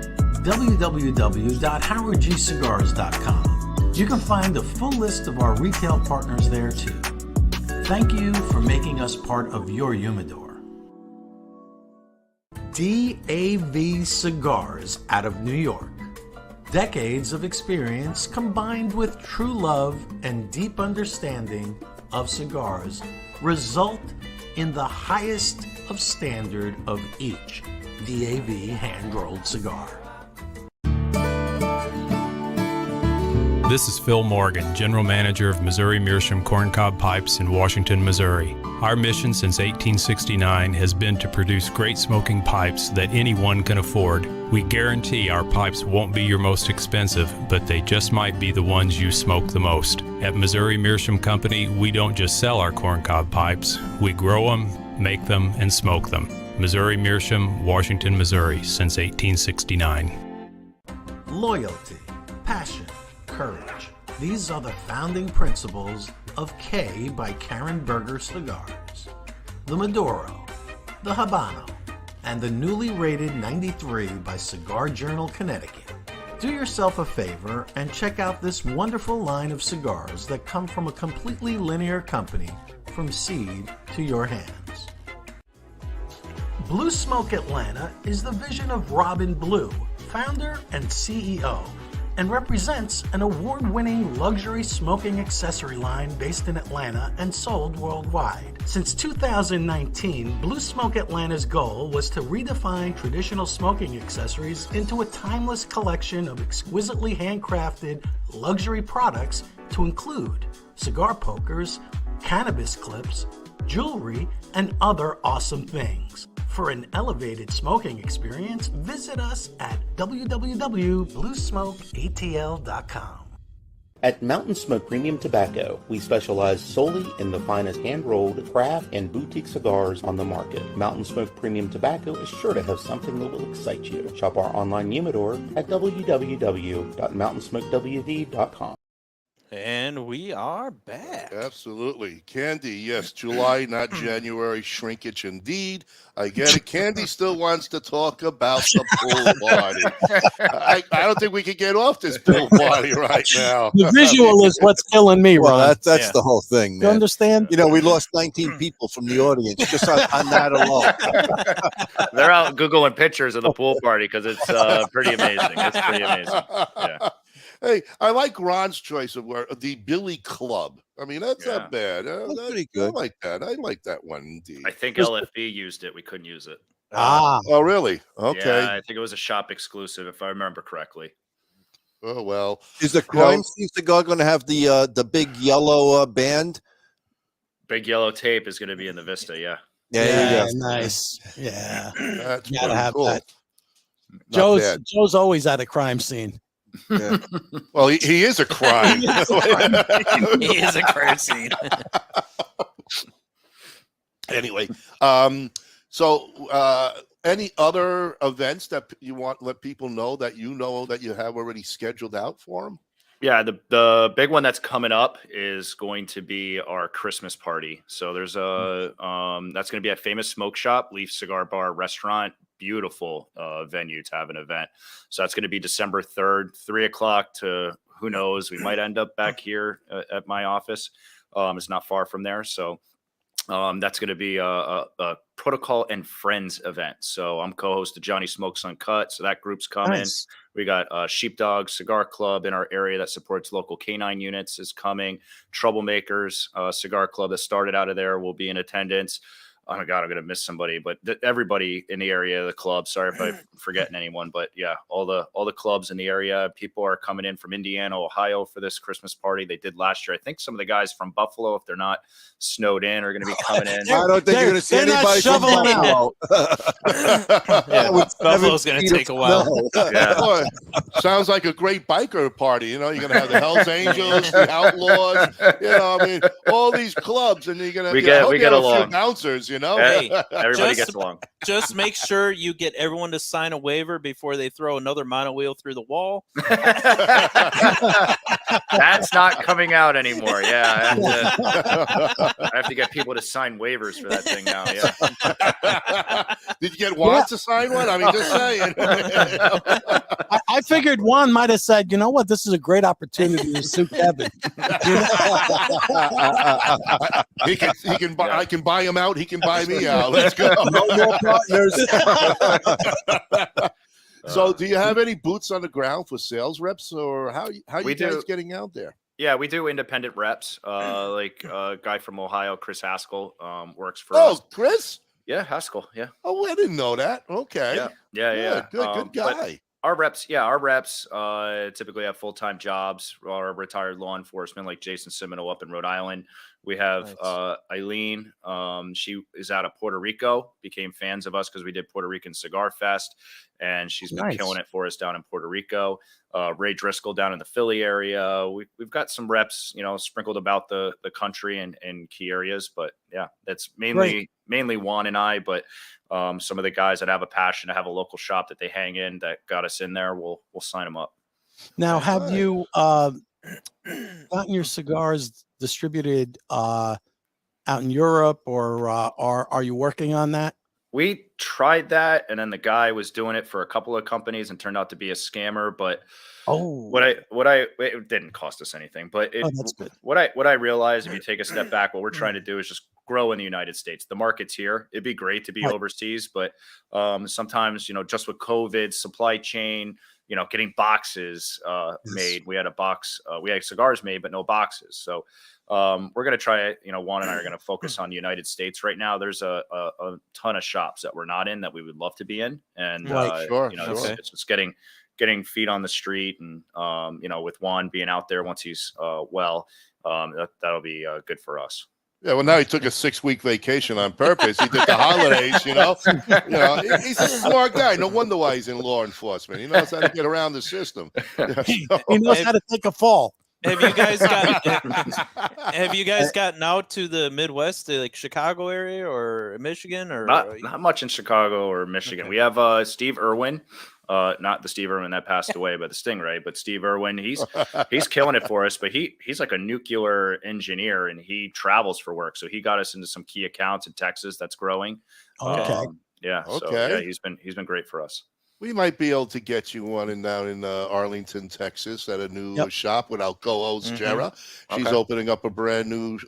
www.howardgcigars.com. You can find a full list of our retail partners there too. Thank you for making us part of your humidor. DAV Cigars out of New York. Decades of experience combined with true love and deep understanding of cigars result in the highest of standard of each DAV hand-rolled cigar. This is Phil Morgan, General Manager of Missouri Meerschaum Corncob Pipes in Washington, Missouri. Our mission since 1869 has been to produce great smoking pipes that anyone can afford. We guarantee our pipes won't be your most expensive, but they just might be the ones you smoke the most. At Missouri Meerschaum Company, we don't just sell our corncob pipes. We grow them, make them, and smoke them. Missouri Meerschaum, Washington, Missouri, since 1869. Loyalty, passion, courage. These are the founding principles of K by Karen Berger Cigars. The Maduro, the Habano, and the newly rated 93 by Cigar Journal Connecticut. Do yourself a favor and check out this wonderful line of cigars that come from a completely linear company from seed to your hands. Blue Smoke Atlanta is the vision of Robin Blue, founder and CEO, and represents an award-winning luxury smoking accessory line based in Atlanta and sold worldwide. Since 2019, Blue Smoke Atlanta's goal was to redefine traditional smoking accessories into a timeless collection of exquisitely handcrafted luxury products to include cigar pokers, cannabis clips, jewelry, and other awesome things. For an elevated smoking experience, visit us at www.bluesmokeatl.com. At Mountain Smoke Premium Tobacco, we specialize solely in the finest hand-rolled, craft, and boutique cigars on the market. Mountain Smoke Premium Tobacco is sure to have something that will excite you. Shop our online humidor at www.mountainsmokewd.com. And we are back. Absolutely. Candy, yes, July, not January. Shrinkage indeed. I get it. Candy still wants to talk about the pool party. I don't think we can get off this pool party right now. The visual is what's killing me, Ron. Well, that's the whole thing, man. You understand? You know, we lost 19 people from the audience just on that alone. They're out Googling pictures of the pool party because it's pretty amazing. It's pretty amazing. Yeah. Hey, I like Ron's choice of word, the Billy Club. I mean, that's not bad. That's pretty good. I like that. I like that one indeed. I think LFB used it. We couldn't use it. Oh, really? Okay. Yeah, I think it was a shop exclusive, if I remember correctly. Oh, well. Is the Crime Scene cigar going to have the big yellow band? Big yellow tape is going to be in the Vista, yeah. Yeah, nice. Yeah. That's gotta have cool. that. Not bad. Joe's always at a crime scene. Yeah. Well, he is a crime. He is a crime scene. Anyway, so any other events that you want to let people know that you have already scheduled out for them? Yeah, the big one that's coming up is going to be our Christmas party. So there's a that's going to be at Famous Smoke Shop, Leaf Cigar Bar Restaurant. Beautiful venue to have an event. So that's going to be December 3rd, 3 o'clock to who knows. We might end up back here at my office. It's not far from there. So that's going to be a Protocol and Friends event. So I'm co-host of Johnny Smokes Uncut. So that group's coming. Nice. We got Sheepdog Cigar Club in our area that supports local canine units is coming. Troublemakers Cigar Club that started out of there will be in attendance. Oh my God, I'm going to miss somebody, but everybody in the area of the club, sorry if I'm forgetting anyone, but yeah, all the clubs in the area, people are coming in from Indiana, Ohio for this Christmas party. They did last year. I think some of the guys from Buffalo, if they're not snowed in, are going to be coming in. I don't think you're going to see anybody from Buffalo. Buffalo's going to take a while. Yeah. Boy, sounds like a great biker party. You know, you're going to have the Hells Angels, the Outlaws, you know, I mean, all these clubs, and you're going to we get along. Bouncers, you know. Hey, everybody gets along. Just make sure you get everyone to sign a waiver before they throw another mono wheel through the wall. That's not coming out anymore. Yeah, I have to get people to sign waivers for that thing now. Yeah. Did you get Juan to sign one? I mean, just saying. I figured Juan might have said, you know what, this is a great opportunity to sue Kevin. He can buy. I can buy him out. He can buy me out. Let's go. No more partners. So, do you have any boots on the ground for sales reps, or how you guys getting out there? Yeah, we do independent reps. Like a guy from Ohio, Chris Haskell, works for us. Oh, Chris? Yeah, Haskell. Yeah. Oh, I didn't know that. Okay. Yeah. Good guy. Our reps typically have full-time jobs or retired law enforcement, like Jason Simino up in Rhode Island. We have Eileen. She is out of Puerto Rico, became fans of us because we did Puerto Rican Cigar Fest, and she's been killing it for us down in Puerto Rico. Ray Driscoll down in the Philly area. We've got some reps, sprinkled about the country and key areas, but yeah, that's mainly Juan and I, but some of the guys that have a passion to have a local shop that they hang in that got us in there, we'll sign them up. Now, have you gotten your cigars distributed out in Europe, or are you working on that? We tried that, and then the guy was doing it for a couple of companies and turned out to be a scammer. But it didn't cost us anything. But that's good. What I realized, if you take a step back, what we're trying to do is just grow in the United States. The market's here. It'd be great to be overseas, but sometimes just with COVID, supply chain, getting boxes made. We had we had cigars made, but no boxes. So we're going to try it. Juan and I are going to focus on the United States right now. There's a ton of shops that we're not in that we would love to be in. And, it's just getting feet on the street. And, with Juan being out there once he's that'll be good for us. Yeah, well, now he took a 6-week vacation on purpose. He did the holidays, He's a smart guy. No wonder why he's in law enforcement. He knows how to get around the system. He knows how to take a fall. Have you guys gotten out to the Midwest, to like Chicago area or Michigan, or not much in Chicago or Michigan? Okay. We have Steve Irwin, not the Steve Irwin that passed away, but the Stingray. But Steve Irwin, he's killing it for us. But he's like a nuclear engineer, and he travels for work. So he got us into some key accounts in Texas that's growing. Okay. Yeah. Okay. So yeah, he's been great for us. We might be able to get you one down in Arlington, Texas, at a new shop with Alcoa's Jera. She's opening up a brand new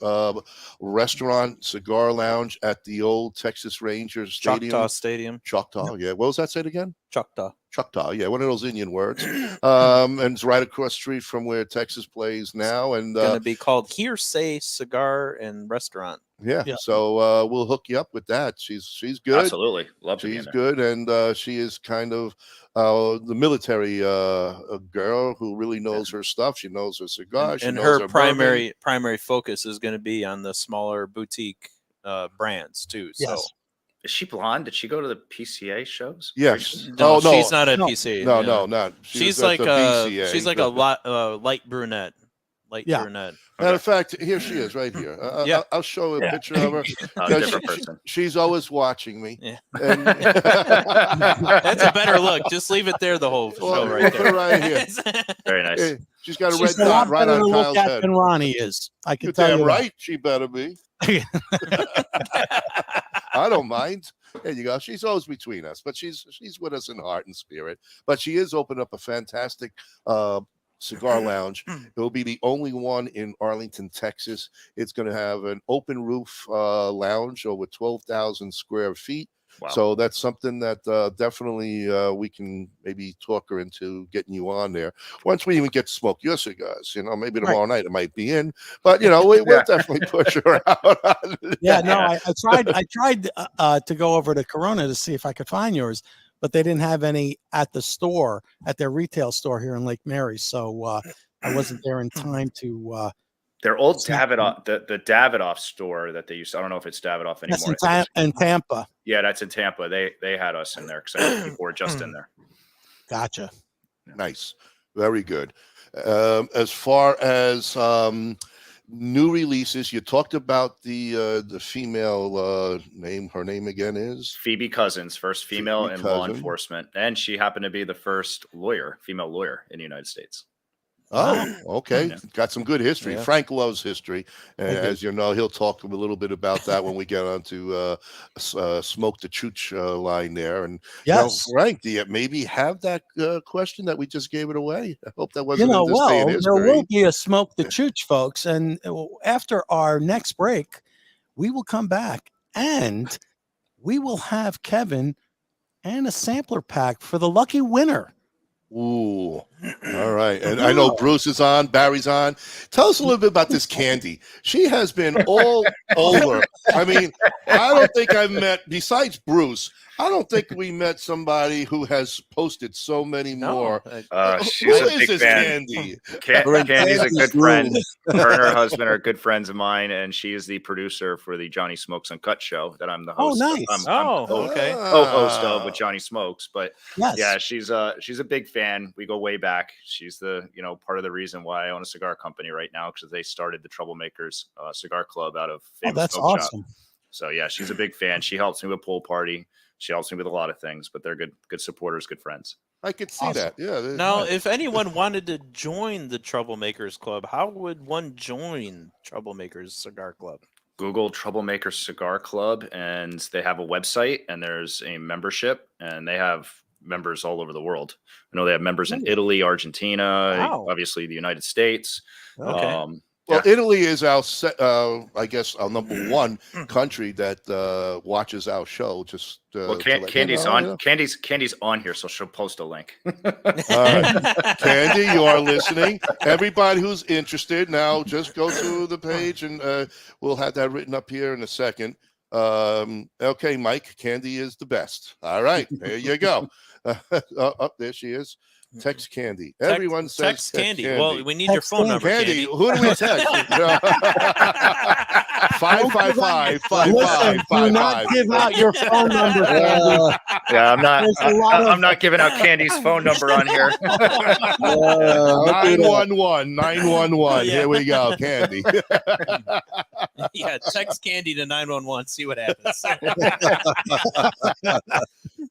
restaurant, cigar lounge at the old Texas Rangers Stadium. Choctaw Stadium. Choctaw, yeah. What was that said again? Choctaw. Choctaw, yeah, one of those Indian words. And it's right across the street from where Texas plays now. And going to be called Hearsay Cigar and Restaurant. Yeah. So we'll hook you up with that. She's good. Absolutely. Love to be in there. She's good. And she is kind of the military girl who really knows her stuff. She knows her cigars. And her primary focus is going to be on the smaller boutique brands too. Yes. So. Is she blonde? Did she go to the PCA shows? Yes. No, she's not at PCA. No, not. She's like a light brunette. Brunette. Matter of fact, here she is, right here. I'll show a picture of her. Different person. She's always watching me. Yeah. And that's a better look. Just leave it there the whole show right there. Right here. Very nice. Hey, she's got a red dot right on Kyle's head. Than Ronnie is. I can You're tell damn you right. She better be. I don't mind. There you go. She's always between us, but she's with us in heart and spirit. But she is opening up a fantastic cigar lounge. It will be the only one in Arlington, Texas. It's going to have an open roof lounge over 12,000 square feet. Wow. So that's something that definitely we can maybe talk her into getting you on there. Once we even get to smoke your cigars, maybe tomorrow night it might be in, but we'll definitely push her out. I tried to go over to Corona to see if I could find yours, but they didn't have any at the store, at their retail store here in Lake Mary. So I wasn't there in time to. Their old Davidoff, the Davidoff store that they used to, I don't know if it's Davidoff anymore. That's in Tampa. Yeah, that's in Tampa. They had us in there because people were just in there. Gotcha. Nice. Very good. As far as new releases, you talked about the female name. Her name again is? Phoebe Cousins, first female in law enforcement. And she happened to be the first female lawyer in the United States. Oh, okay. Yeah. Got some good history. Yeah. Frank loves history. As you know, he'll talk a little bit about that when we get on to Smoke the Chooch line there. And Frank, do you maybe have that question that we just gave it away? I hope that wasn't in this day and history. There will be a Smoke the Chooch, folks. And after our next break, we will come back and we will have Kevin and a sampler pack for the lucky winner. Ooh, all right. And I know Bruce is on, Barry's on. Tell us a little bit about this Candy. She has been all over. I mean, I don't think I've met, besides Bruce, I don't think we met somebody who has posted so many more. She's a big fan. Candy? Candy's a good friend. Her and her husband are good friends of mine, and she is the producer for the Johnny Smokes Uncut show that I'm the host. Oh, nice. I'm co-host of with Johnny Smokes. But yeah, she's a big fan. We go way back. She's the part of the reason why I own a cigar company right now, because they started the Troublemakers Cigar Club out of Famous that's Smoke awesome. Shop. So yeah, she's a big fan. She helps me with pool party. She helps me with a lot of things, but they're good supporters, good friends. I could see that. Yeah. Now, if anyone wanted to join the Troublemakers Club, how would one join Troublemakers Cigar Club? Google Troublemakers Cigar Club, and they have a website, and there's a membership, and they have members all over the world. I know they have members in Italy, Argentina, obviously the United States. Okay. Well, Italy is our, I guess, our number one country that watches our show. Just Candy's on. Candy's on here, so she'll post a link. All right. Candy, you are listening. Everybody who's interested, now just go to the page, and we'll have that written up here in a second. Okay, Mike, Candy is the best. All right, there you go. There she is. Text Candy. Everyone says text Candy. Well, we need your phone number, Candy. Who do we text? 555-5555. Do not give out your phone number, Candy. Yeah, I'm not. There's a lot I'm not giving out Candy's phone number on here. 911, 911. Yeah. Here we go, Candy. Yeah, text Candy to 911. See what happens.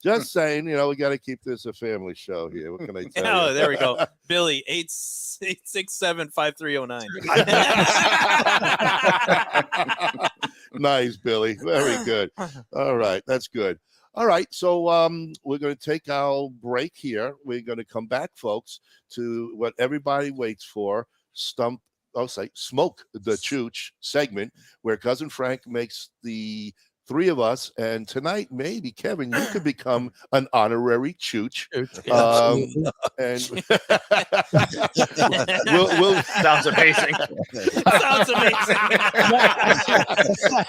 Just saying, we got to keep this a family show here. What can I tell you? There we go. Billy 867-5309. Nice, Billy. Very good. All right, that's good. All right, so we're going to take our break here. We're going to come back, folks, to what everybody waits for: Smoke the Chooch segment, where Cousin Frank makes the three of us, and tonight maybe Kevin, you could become an honorary Chooch. And we'll Sounds amazing. Sounds amazing.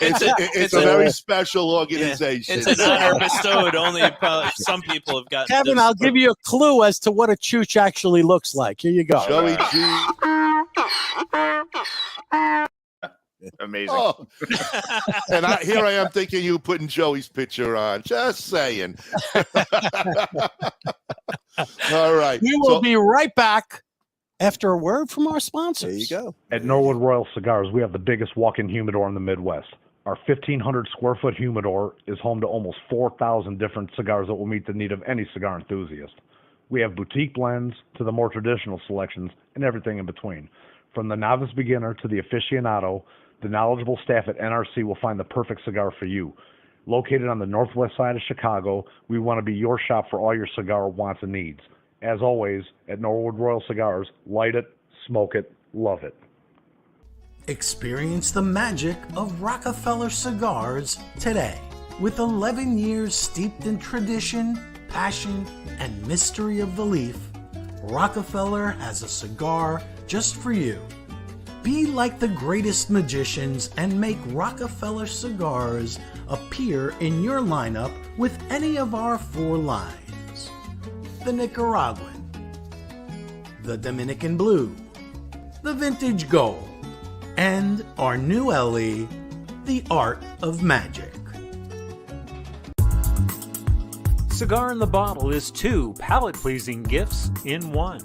It's a very special organization. It's an honor bestowed. Only probably some people have gotten. Kevin, I'll give you a clue as to what a Chooch actually looks like. Here you go. Joey G. Amazing. Oh. And here I am thinking you putting Joey's picture on. Just saying. All right. We will be right back after a word from our sponsors. There you go. At Norwood Royal Cigars, we have the biggest walk-in humidor in the Midwest. Our 1,500 square foot humidor is home to almost 4,000 different cigars that will meet the need of any cigar enthusiast. We have boutique blends to the more traditional selections and everything in between. From the novice beginner to the aficionado, the knowledgeable staff at NRC will find the perfect cigar for you. Located on the northwest side of Chicago, we want to be your shop for all your cigar wants and needs. As always, at Norwood Royal Cigars, light it, smoke it, love it. Experience the magic of Rockefeller Cigars today. With 11 years steeped in tradition, passion, and mystery of the leaf, Rockefeller has a cigar just for you. Be like the greatest magicians and make Rockefeller Cigars appear in your lineup with any of our 4 lines: the Nicaraguan, the Dominican Blue, the Vintage Gold, and our new LE, the Art of Magic. Cigar in the Bottle is 2 palate-pleasing gifts in 1.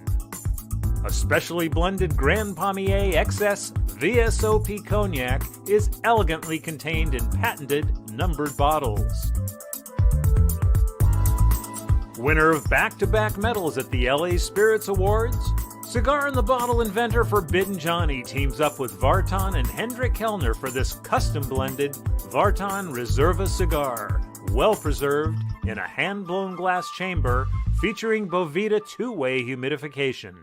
A specially blended Grand Pommier XS VSOP Cognac is elegantly contained in patented numbered bottles. Winner of back-to-back medals at the LA Spirits Awards, Cigar in the Bottle inventor Forbidden Johnny teams up with Vartan and Hendrik Kellner for this custom-blended Vartan Reserva cigar, well-preserved in a hand-blown glass chamber featuring Boveda 2-way humidification.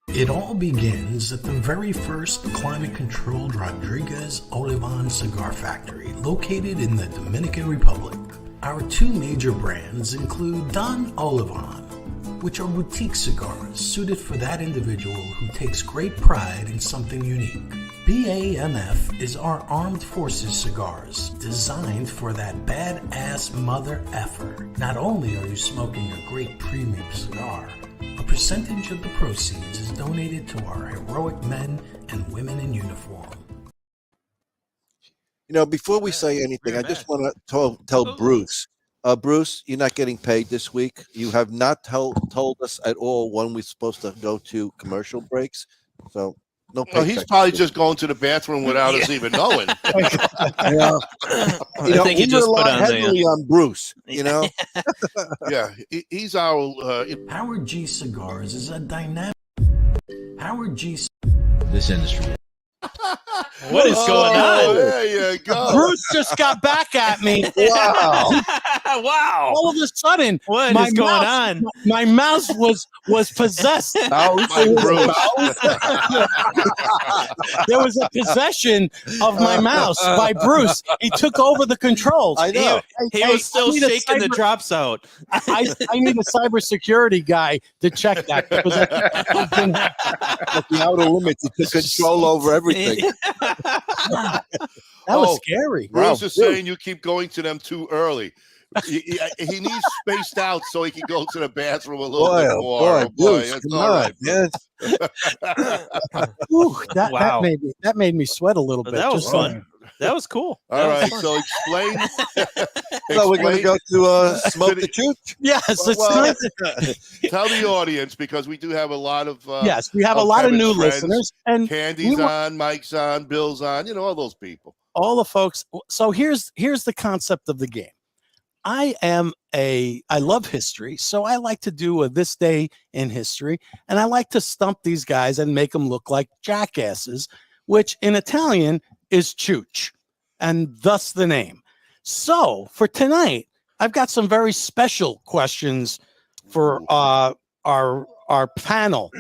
It all begins at the very first climate-controlled Rodriguez Olivan cigar factory located in the Dominican Republic. Our 2 major brands include Don Olivan, which are boutique cigars suited for that individual who takes great pride in something unique. BAMF is our armed forces cigars designed for that badass mother effer. Not only are you smoking a great premium cigar, a percentage of the proceeds is donated to our heroic men and women in uniform. Before we say anything, I just want to tell Bruce. Bruce, you're not getting paid this week. You have not told us at all when we're supposed to go to commercial breaks. So no paycheck. He's probably just going to the bathroom without us even knowing. I think he just put on heavily on Bruce. Yeah, he's our. Howard G Cigars is a dynamic. Howard G. This industry. What is going on? There you go. Bruce just got back at me. Wow. Wow. All of a sudden, What is going on? My mouse was possessed. My Bruce. There was a possession of my mouse by Bruce. He took over the controls. I know. He was still shaking the drops out. I need a cybersecurity guy to check that. Because At the outer limits, it took control over everything. that was scary. Bruce is saying you keep going to them too early. He needs spaced out so he can go to the bathroom a little bit more. Bruce, it's come all on, right. man. Ooh, that Wow. made me sweat a little bit. That was just fun. That was cool. All right, so explain. So we're going to go to Smoke the Chooch? Yes. Well, tell the audience, because we do have a lot of yes, we have a lot of Kevin's new friends. listeners, and Candy's on, Mike's on, Bill's on, all those people. All the folks. So here's the concept of the game. I love history, so I like to do a this day in history, and I like to stump these guys and make them look like jackasses, which in Italian is chooch, and thus the name. So for tonight, I've got some very special questions for our panel.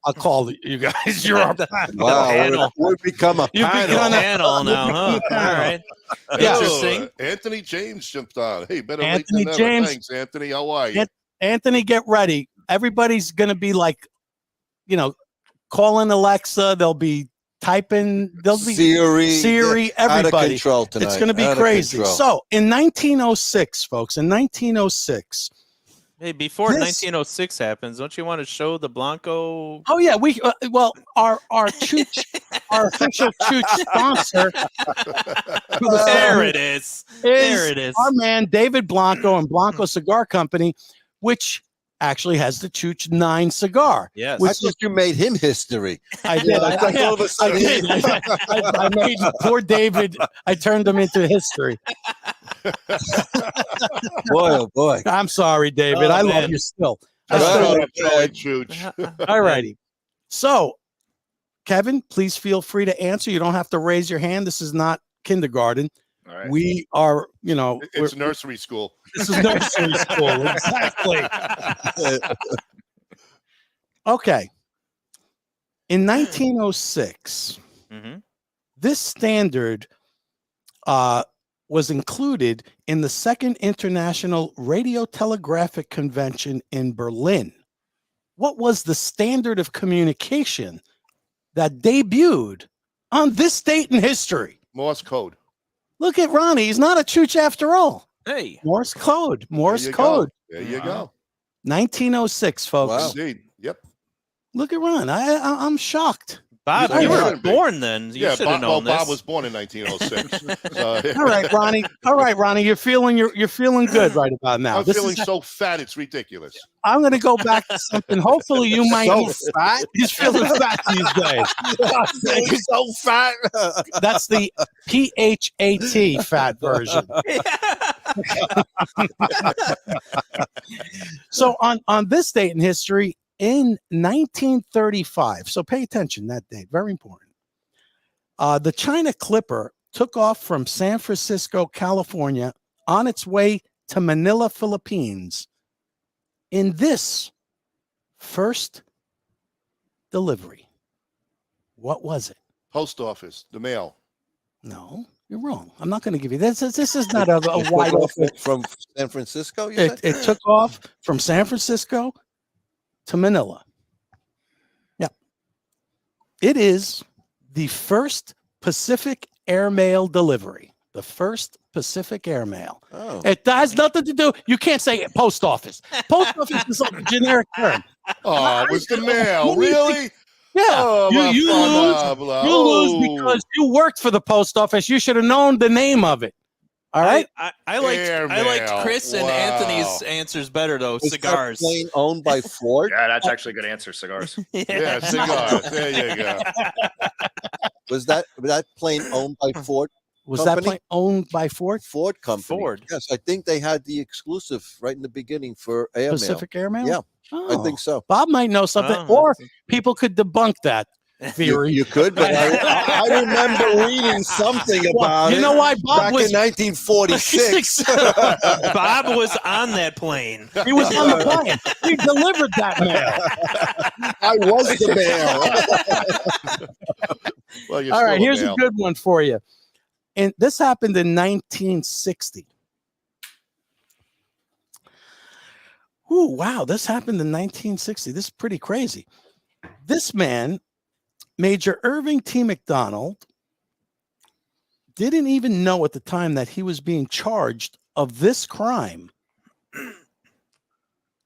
I'll call you guys. You're our panel. Wow, we've become a panel now, huh? All right. Interesting. Anthony James jumped on. Hey, better Anthony late than James. never. Thanks, Anthony. How are you? Anthony, get ready. Everybody's going to be like, calling Alexa. They'll be typing. They'll be Siri. Everybody. Out of control tonight. It's going to be crazy. So in 1906, folks, in 1906. Hey, before 1906 happens, don't you want to show the Blanco? Oh yeah, we our chooch, our official chooch sponsor. There it is. There it is. Our man David Blanco and Blanco Cigar Company, which actually has the Chooch 9 cigar. Yes, I thought you made him history. I did. I made poor David. I turned him into history. Boy, oh boy! I'm sorry, David. I love you still. All righty. So, Kevin, please feel free to answer. You don't have to raise your hand. This is not kindergarten. All right. We are, it's nursery school. This is nursery school. Exactly. Okay. In 1906, this standard was included in the Second International Radio Telegraphic Convention in Berlin. What was the standard of communication that debuted on this date in history? Morse code. Look at Ronnie. He's not a chooch after all. Hey. Morse code. Morse code. There you go. 1906, folks. Wow. Indeed. Yep. Look at Ron. I'm shocked. Bob, you were born then. You should have known this. Bob was born in 1906. All right, Ronnie. You're feeling good right about now. I'm feeling so fat, it's ridiculous. I'm going to go back to something. Hopefully, you might. So fat. He's feeling fat these days. He's so fat. That's the PHAT fat version. So on this date in history, in 1935, so pay attention that date, very important. The China Clipper took off from San Francisco, California, on its way to Manila, Philippines. In this first delivery, what was it? Post office, the mail. No, you're wrong. I'm not going to give you this. This is not a wide open. From San Francisco. It took off from San Francisco to Manila. Yeah. It is the first Pacific airmail delivery. The first Pacific airmail. Oh. It has nothing to do. You can't say post office. Post office is like a generic term. Oh, it was the mail. Really? Yeah. Oh, you lose because you worked for the post office. You should have known the name of it. All right. I liked Chris and Anthony's answers better though. Was Cigars. that plane owned by Ford? Yeah, that's actually a good answer. Cigars. Yeah, cigars. There you go. Was that plane owned by Ford? Was company? that plane owned by Ford? Ford company. Ford. Yes, I think they had the exclusive right in the beginning for airmail. Pacific Airmail? Yeah, Oh. I think so. Bob might know something, or people could debunk that theory. You could, but I remember reading something about it. You know why Bob back was in 1946. Bob was on that plane. He was on the plane. He delivered that mail. I was the mail. Well, you're All right, still here's mail. a good one for you. And this happened in 1960. Ooh, wow, this happened in 1960. This is pretty crazy. This man, Major Irving T. McDonald, didn't even know at the time that he was being charged of this crime.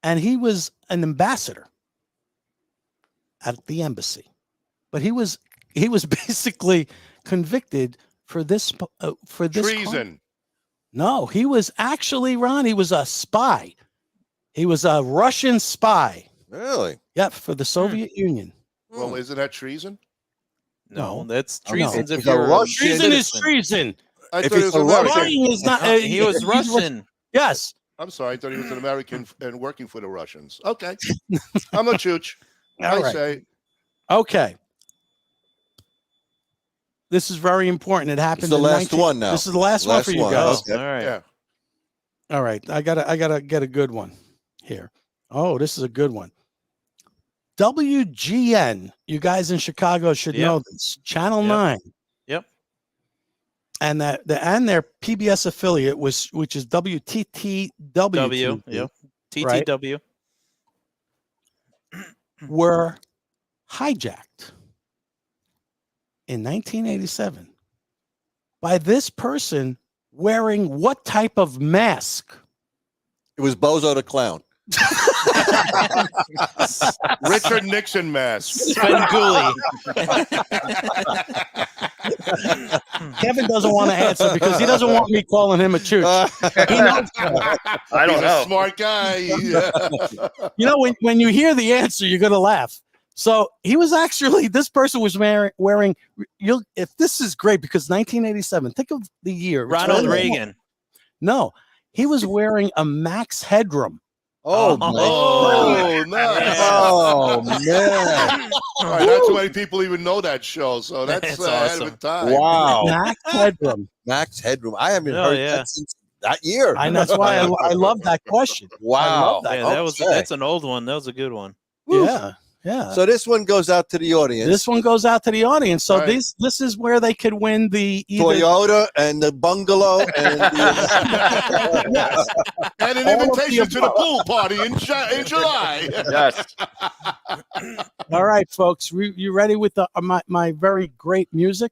And he was an ambassador at the embassy. But he was basically convicted for this treason. crime. No, he was actually, Ron, he was a spy. He was a Russian spy. Really? Yep, for the Soviet Union. Well, isn't that treason? No, that's Oh, no. treason. If you're Russian, treason is treason. I If thought he it's was a Russian- American. Lying is not. He was Russian. Yes. I'm sorry. I thought he was an American and working for the Russians. Okay. I'm a chooch. All I right. say. Okay. This is very important. It happened. It's the in last 19 one now. This is the last one for you one. guys. Okay. All right. Yeah. All right. I gotta get a good one here. Oh, this is a good one. WGN. You guys in Chicago should know this. Channel 9. Yep. And their PBS affiliate which is WTTW. Yep. Right? TTW. Were hijacked in 1987 by this person wearing what type of mask? It was Bozo the Clown. Richard Nixon mask. Svengoolie. Kevin doesn't want to answer because he doesn't want me calling him a chooch. He knows that. I don't He's know. a smart guy. You know, when you hear the answer, you're going to laugh. So he was actually, this person was wearing, if this is great, because 1987, think of the year. Ronald Reagan. No, he was wearing a Max Headroom. Oh, Oh, nice. Oh, man. All right, not too many people even know that show, so that's ahead of its time. Wow. Max Headroom. Max Headroom. I haven't Oh, heard yeah. that since that year. And that's why I love that question. I Wow. love that. Yeah, that's an old one. That was a good one. Yeah. Yeah. So this one goes out to the audience. This one goes out to the audience. So Right. this is where they could win the Toyota and the bungalow and Yes. And an All of invitation the to the pool party in July. Yes. All right, folks. You ready with my very great music?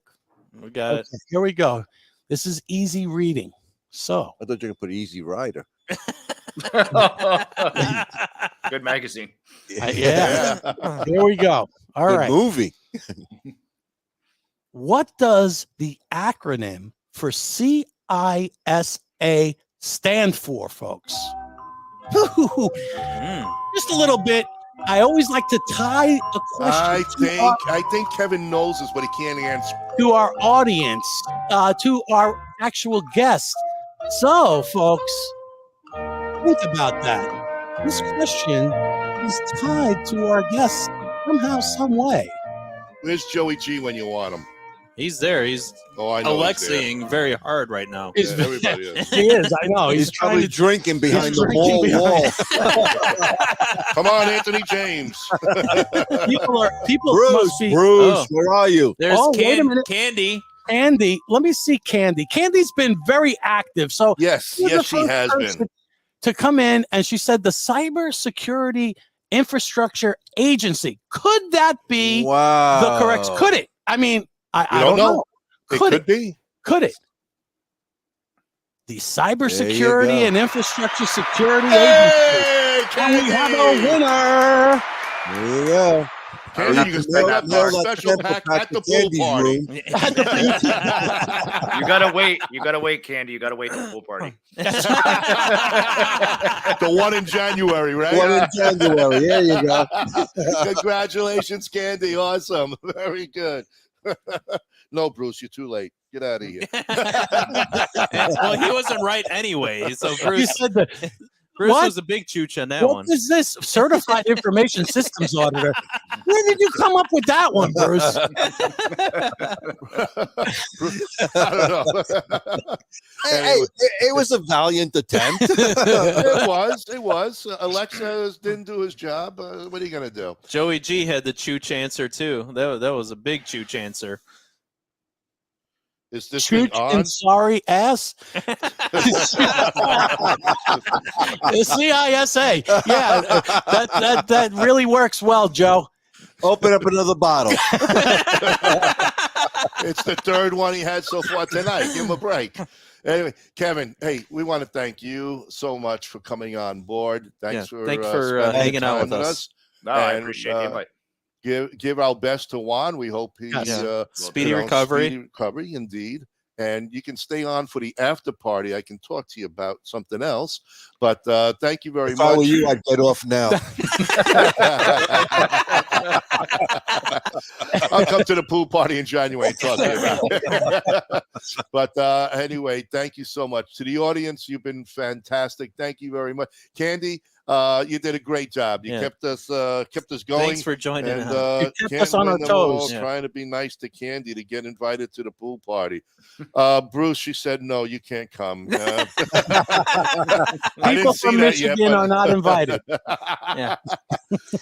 We got it. Here we go. This is easy reading. So I thought you were going to put Easy Rider. Good magazine. yeah. Here we go. All Good right. movie. What does the acronym for CISA stand for, folks? Just a little bit. I always like to tie a question I think Kevin knows this, but he can't answer. to our audience, to our actual guest. So, folks, think about that. This question is tied to our guest somehow, some way. Where's Joey G when you want him? He's there. He's I know. Alexing very hard right now. Yeah, everybody is. He is. I know. He's trying probably to drinking behind he's the drinking wall. Come on, Anthony James. people Bruce, must be. Bruce, where are you? There's Wait a minute. Candy. Candy, let me see Candy. Candy's been very active. So Yes, you're the yes, she first has person been. to come in, and she said the Cybersecurity Infrastructure Agency. Could that be Wow. the correct? Could it? I mean, I don't don't know. know. It Could could be. Could it? The Cybersecurity go. and Infrastructure Security Agency. Hey, And we have a Candy! winner. There you go. Candy, you can spend that Mail that special sample pack pack at the to pool Candy's party. room. You gotta wait. You gotta wait, Candy. You gotta wait for the pool party. The one in January, right? One in January. There you go. Congratulations, Candy. Awesome. Very good. No, Bruce, you're too late. Get out of here. Well, he wasn't right anyway. So You Bruce said that. Bruce What? was a big chooch on that What one. is this? Certified Information Systems Auditor. Where did you come up with that one, Bruce? I don't know. Hey, it was a valiant attempt. It was. Alexa didn't do his job. What are you going to do? Joey G had the chooch answer too. That was a big chooch answer. Is this thing Chooch on? and sorry ass. The CISA. Yeah, that really works well, Joe. Open up another bottle. It's the third one he had so far tonight. Give him a break. Anyway, Kevin, hey, we want to thank you so much for coming on board. Thanks for spending hanging out time with us. No, I And, appreciate the invite. Give our best to Juan. We hope he's Speedy recovery. Speedy recovery, indeed. and you can stay on for the after party. I can talk to you about something else, but thank you very much. If I were you, I'd get off now. I'll come to the pool party in January and talk to you about it. But anyway, thank you so much. To the audience, you've been fantastic. Thank you very much. Candy, you did a great job. You kept us going. Thanks for joining and, us. You kept us on our toes. Trying to be nice to Candy to get invited to the pool party. Bruce, she said, no, you can't come. People from Michigan are not invited. Yeah.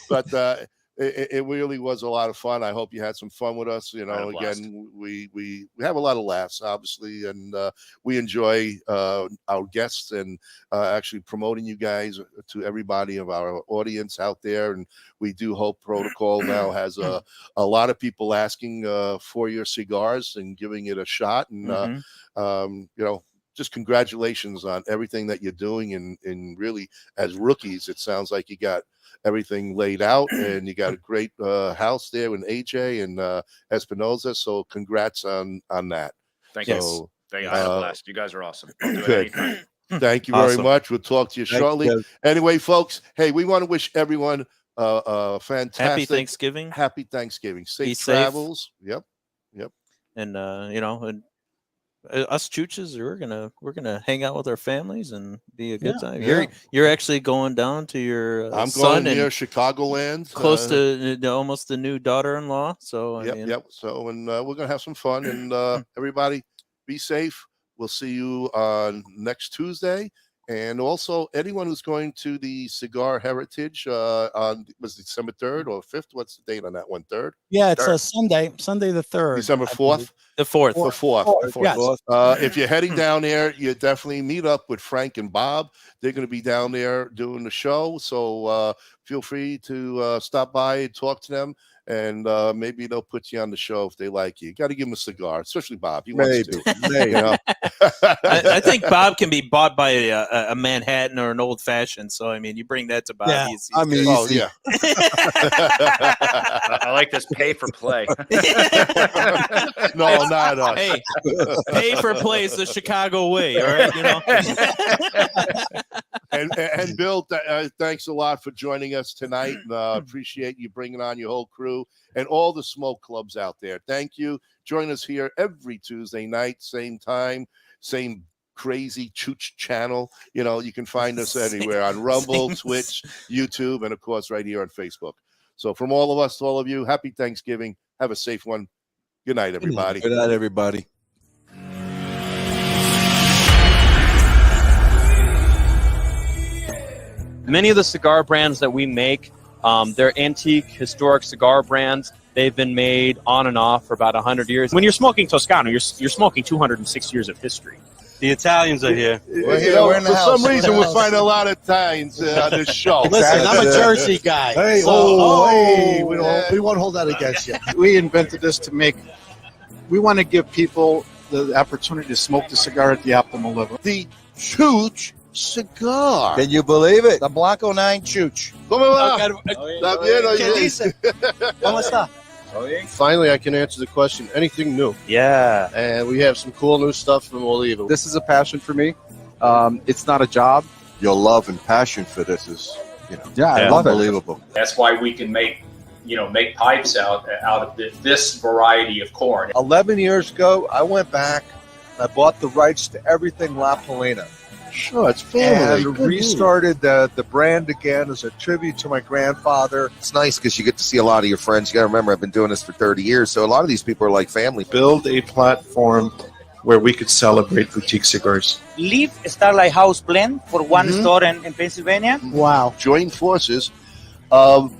But it really was a lot of fun. I hope you had some fun with us. You know, again, we have a lot of laughs, obviously, and we enjoy our guests and actually promoting you guys to everybody of our audience out there. And we do hope Protocol now has a lot of people asking for your cigars and giving it a shot. And you know, just congratulations on everything that you're doing. And really, as rookies, it sounds like you got everything laid out, and you got a great house there with AJ and Espinosa. So congrats on that. Thank you. Thank you. I am blessed. You guys are awesome. I'll do it anytime. Thank you very much. We'll talk to you shortly. Anyway, folks, hey, we want to wish everyone fantastic Happy Thanksgiving. Happy Thanksgiving. Safe safe. travels. Yep. And you know, and us chooches, we're gonna hang out with our families and be a good time. You're actually going down to your I'm son going near Chicagoland, close to almost the new daughter-in-law. So yep. So and we're gonna have some fun, and everybody be safe. We'll see you on next Tuesday. And also, anyone who's going to the Cigar Heritage on was it December 3rd or 5th? What's the date on that one? 3rd? Yeah, it's a Sunday the 3rd. December 4th? The 4th. The 4th. Yes. If you're heading down there, you definitely meet up with Frank and Bob. They're going to be down there doing the show. So feel free to stop by and talk to them. And maybe they'll put you on the show if they like you. Got to give them a cigar, especially Bob. He wants to. You know? I think Bob can be bought by a Manhattan or an old fashioned. So I mean, you bring that to Bob. Yeah. He's I mean, Oh yeah. I like this pay for play. No, not us. Hey, pay for play is the Chicago way. All right, you know. And Bill, thanks a lot for joining us tonight. Appreciate you bringing on your whole crew and all the smoke clubs out there. Thank you. Join us here every Tuesday night, same time, same crazy Chooch channel. You know, you can find us anywhere on Rumble, Twitch, YouTube, and of course right here on Facebook. So from all of us to all of you, happy Thanksgiving. Have a safe one. Good night, everybody. Good night, everybody. Many of the cigar brands that we make, they're antique, historic cigar brands. They've been made on and off for about 100 years. When you're smoking Toscano, you're smoking 206 years of history. The Italians are here. We're here. We're in the house. For some reason, we find a lot of Italians on this show. Listen, I'm a Jersey guy. Hey, so, we won't hold that against you. We invented this we want to give people the opportunity to smoke the cigar at the optimal level. The Chooch cigar. Can you believe it? The Blanco 9 Chooch. ¿Cómo va? ¿Está bien? ¿Qué dice? ¿Cómo está? Finally, I can answer the question. Anything new? Yeah. And we have some cool new stuff from Olivan. This is a passion for me. It's not a job. Your love and passion for this is, I love it. unbelievable. That's why we can make pipes out of this variety of corn. 11 years ago, I went back and I bought the rights to everything La Polina. Sure, it's family. And restarted the brand again as a tribute to my grandfather. It's nice because you get to see a lot of your friends. You got to remember, I've been doing this for 30 years, so a lot of these people are like family. Build a platform where we could celebrate boutique cigars. Leave Starlight House blend for one store in Pennsylvania. Wow. Join forces of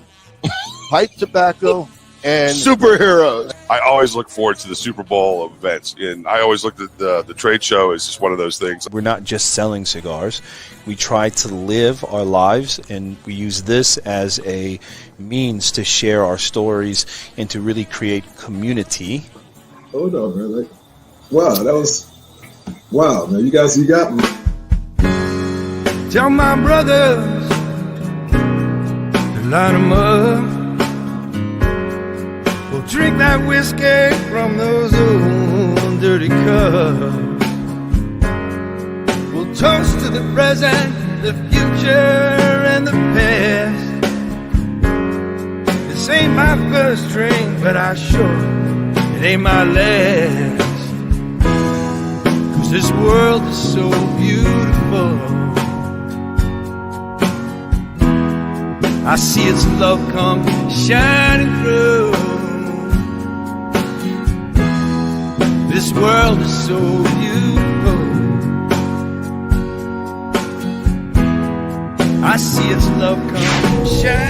pipe tobacco and superheroes. I always look forward to the Super Bowl events, and I always looked at the trade show as just one of those things. We're not just selling cigars. We try to live our lives, and we use this as a means to share our stories and to really create community. Hold on, man. Wow, man. You got me. Tell my brothers to line them up. We'll drink that whiskey from those old dirty cup. We'll toast to the present, the future, and the past. This ain't my first drink, but I sure it ain't my last. 'Cause this world is so beautiful. I see its love come shining through. This world is so beautiful. I see its love come shining.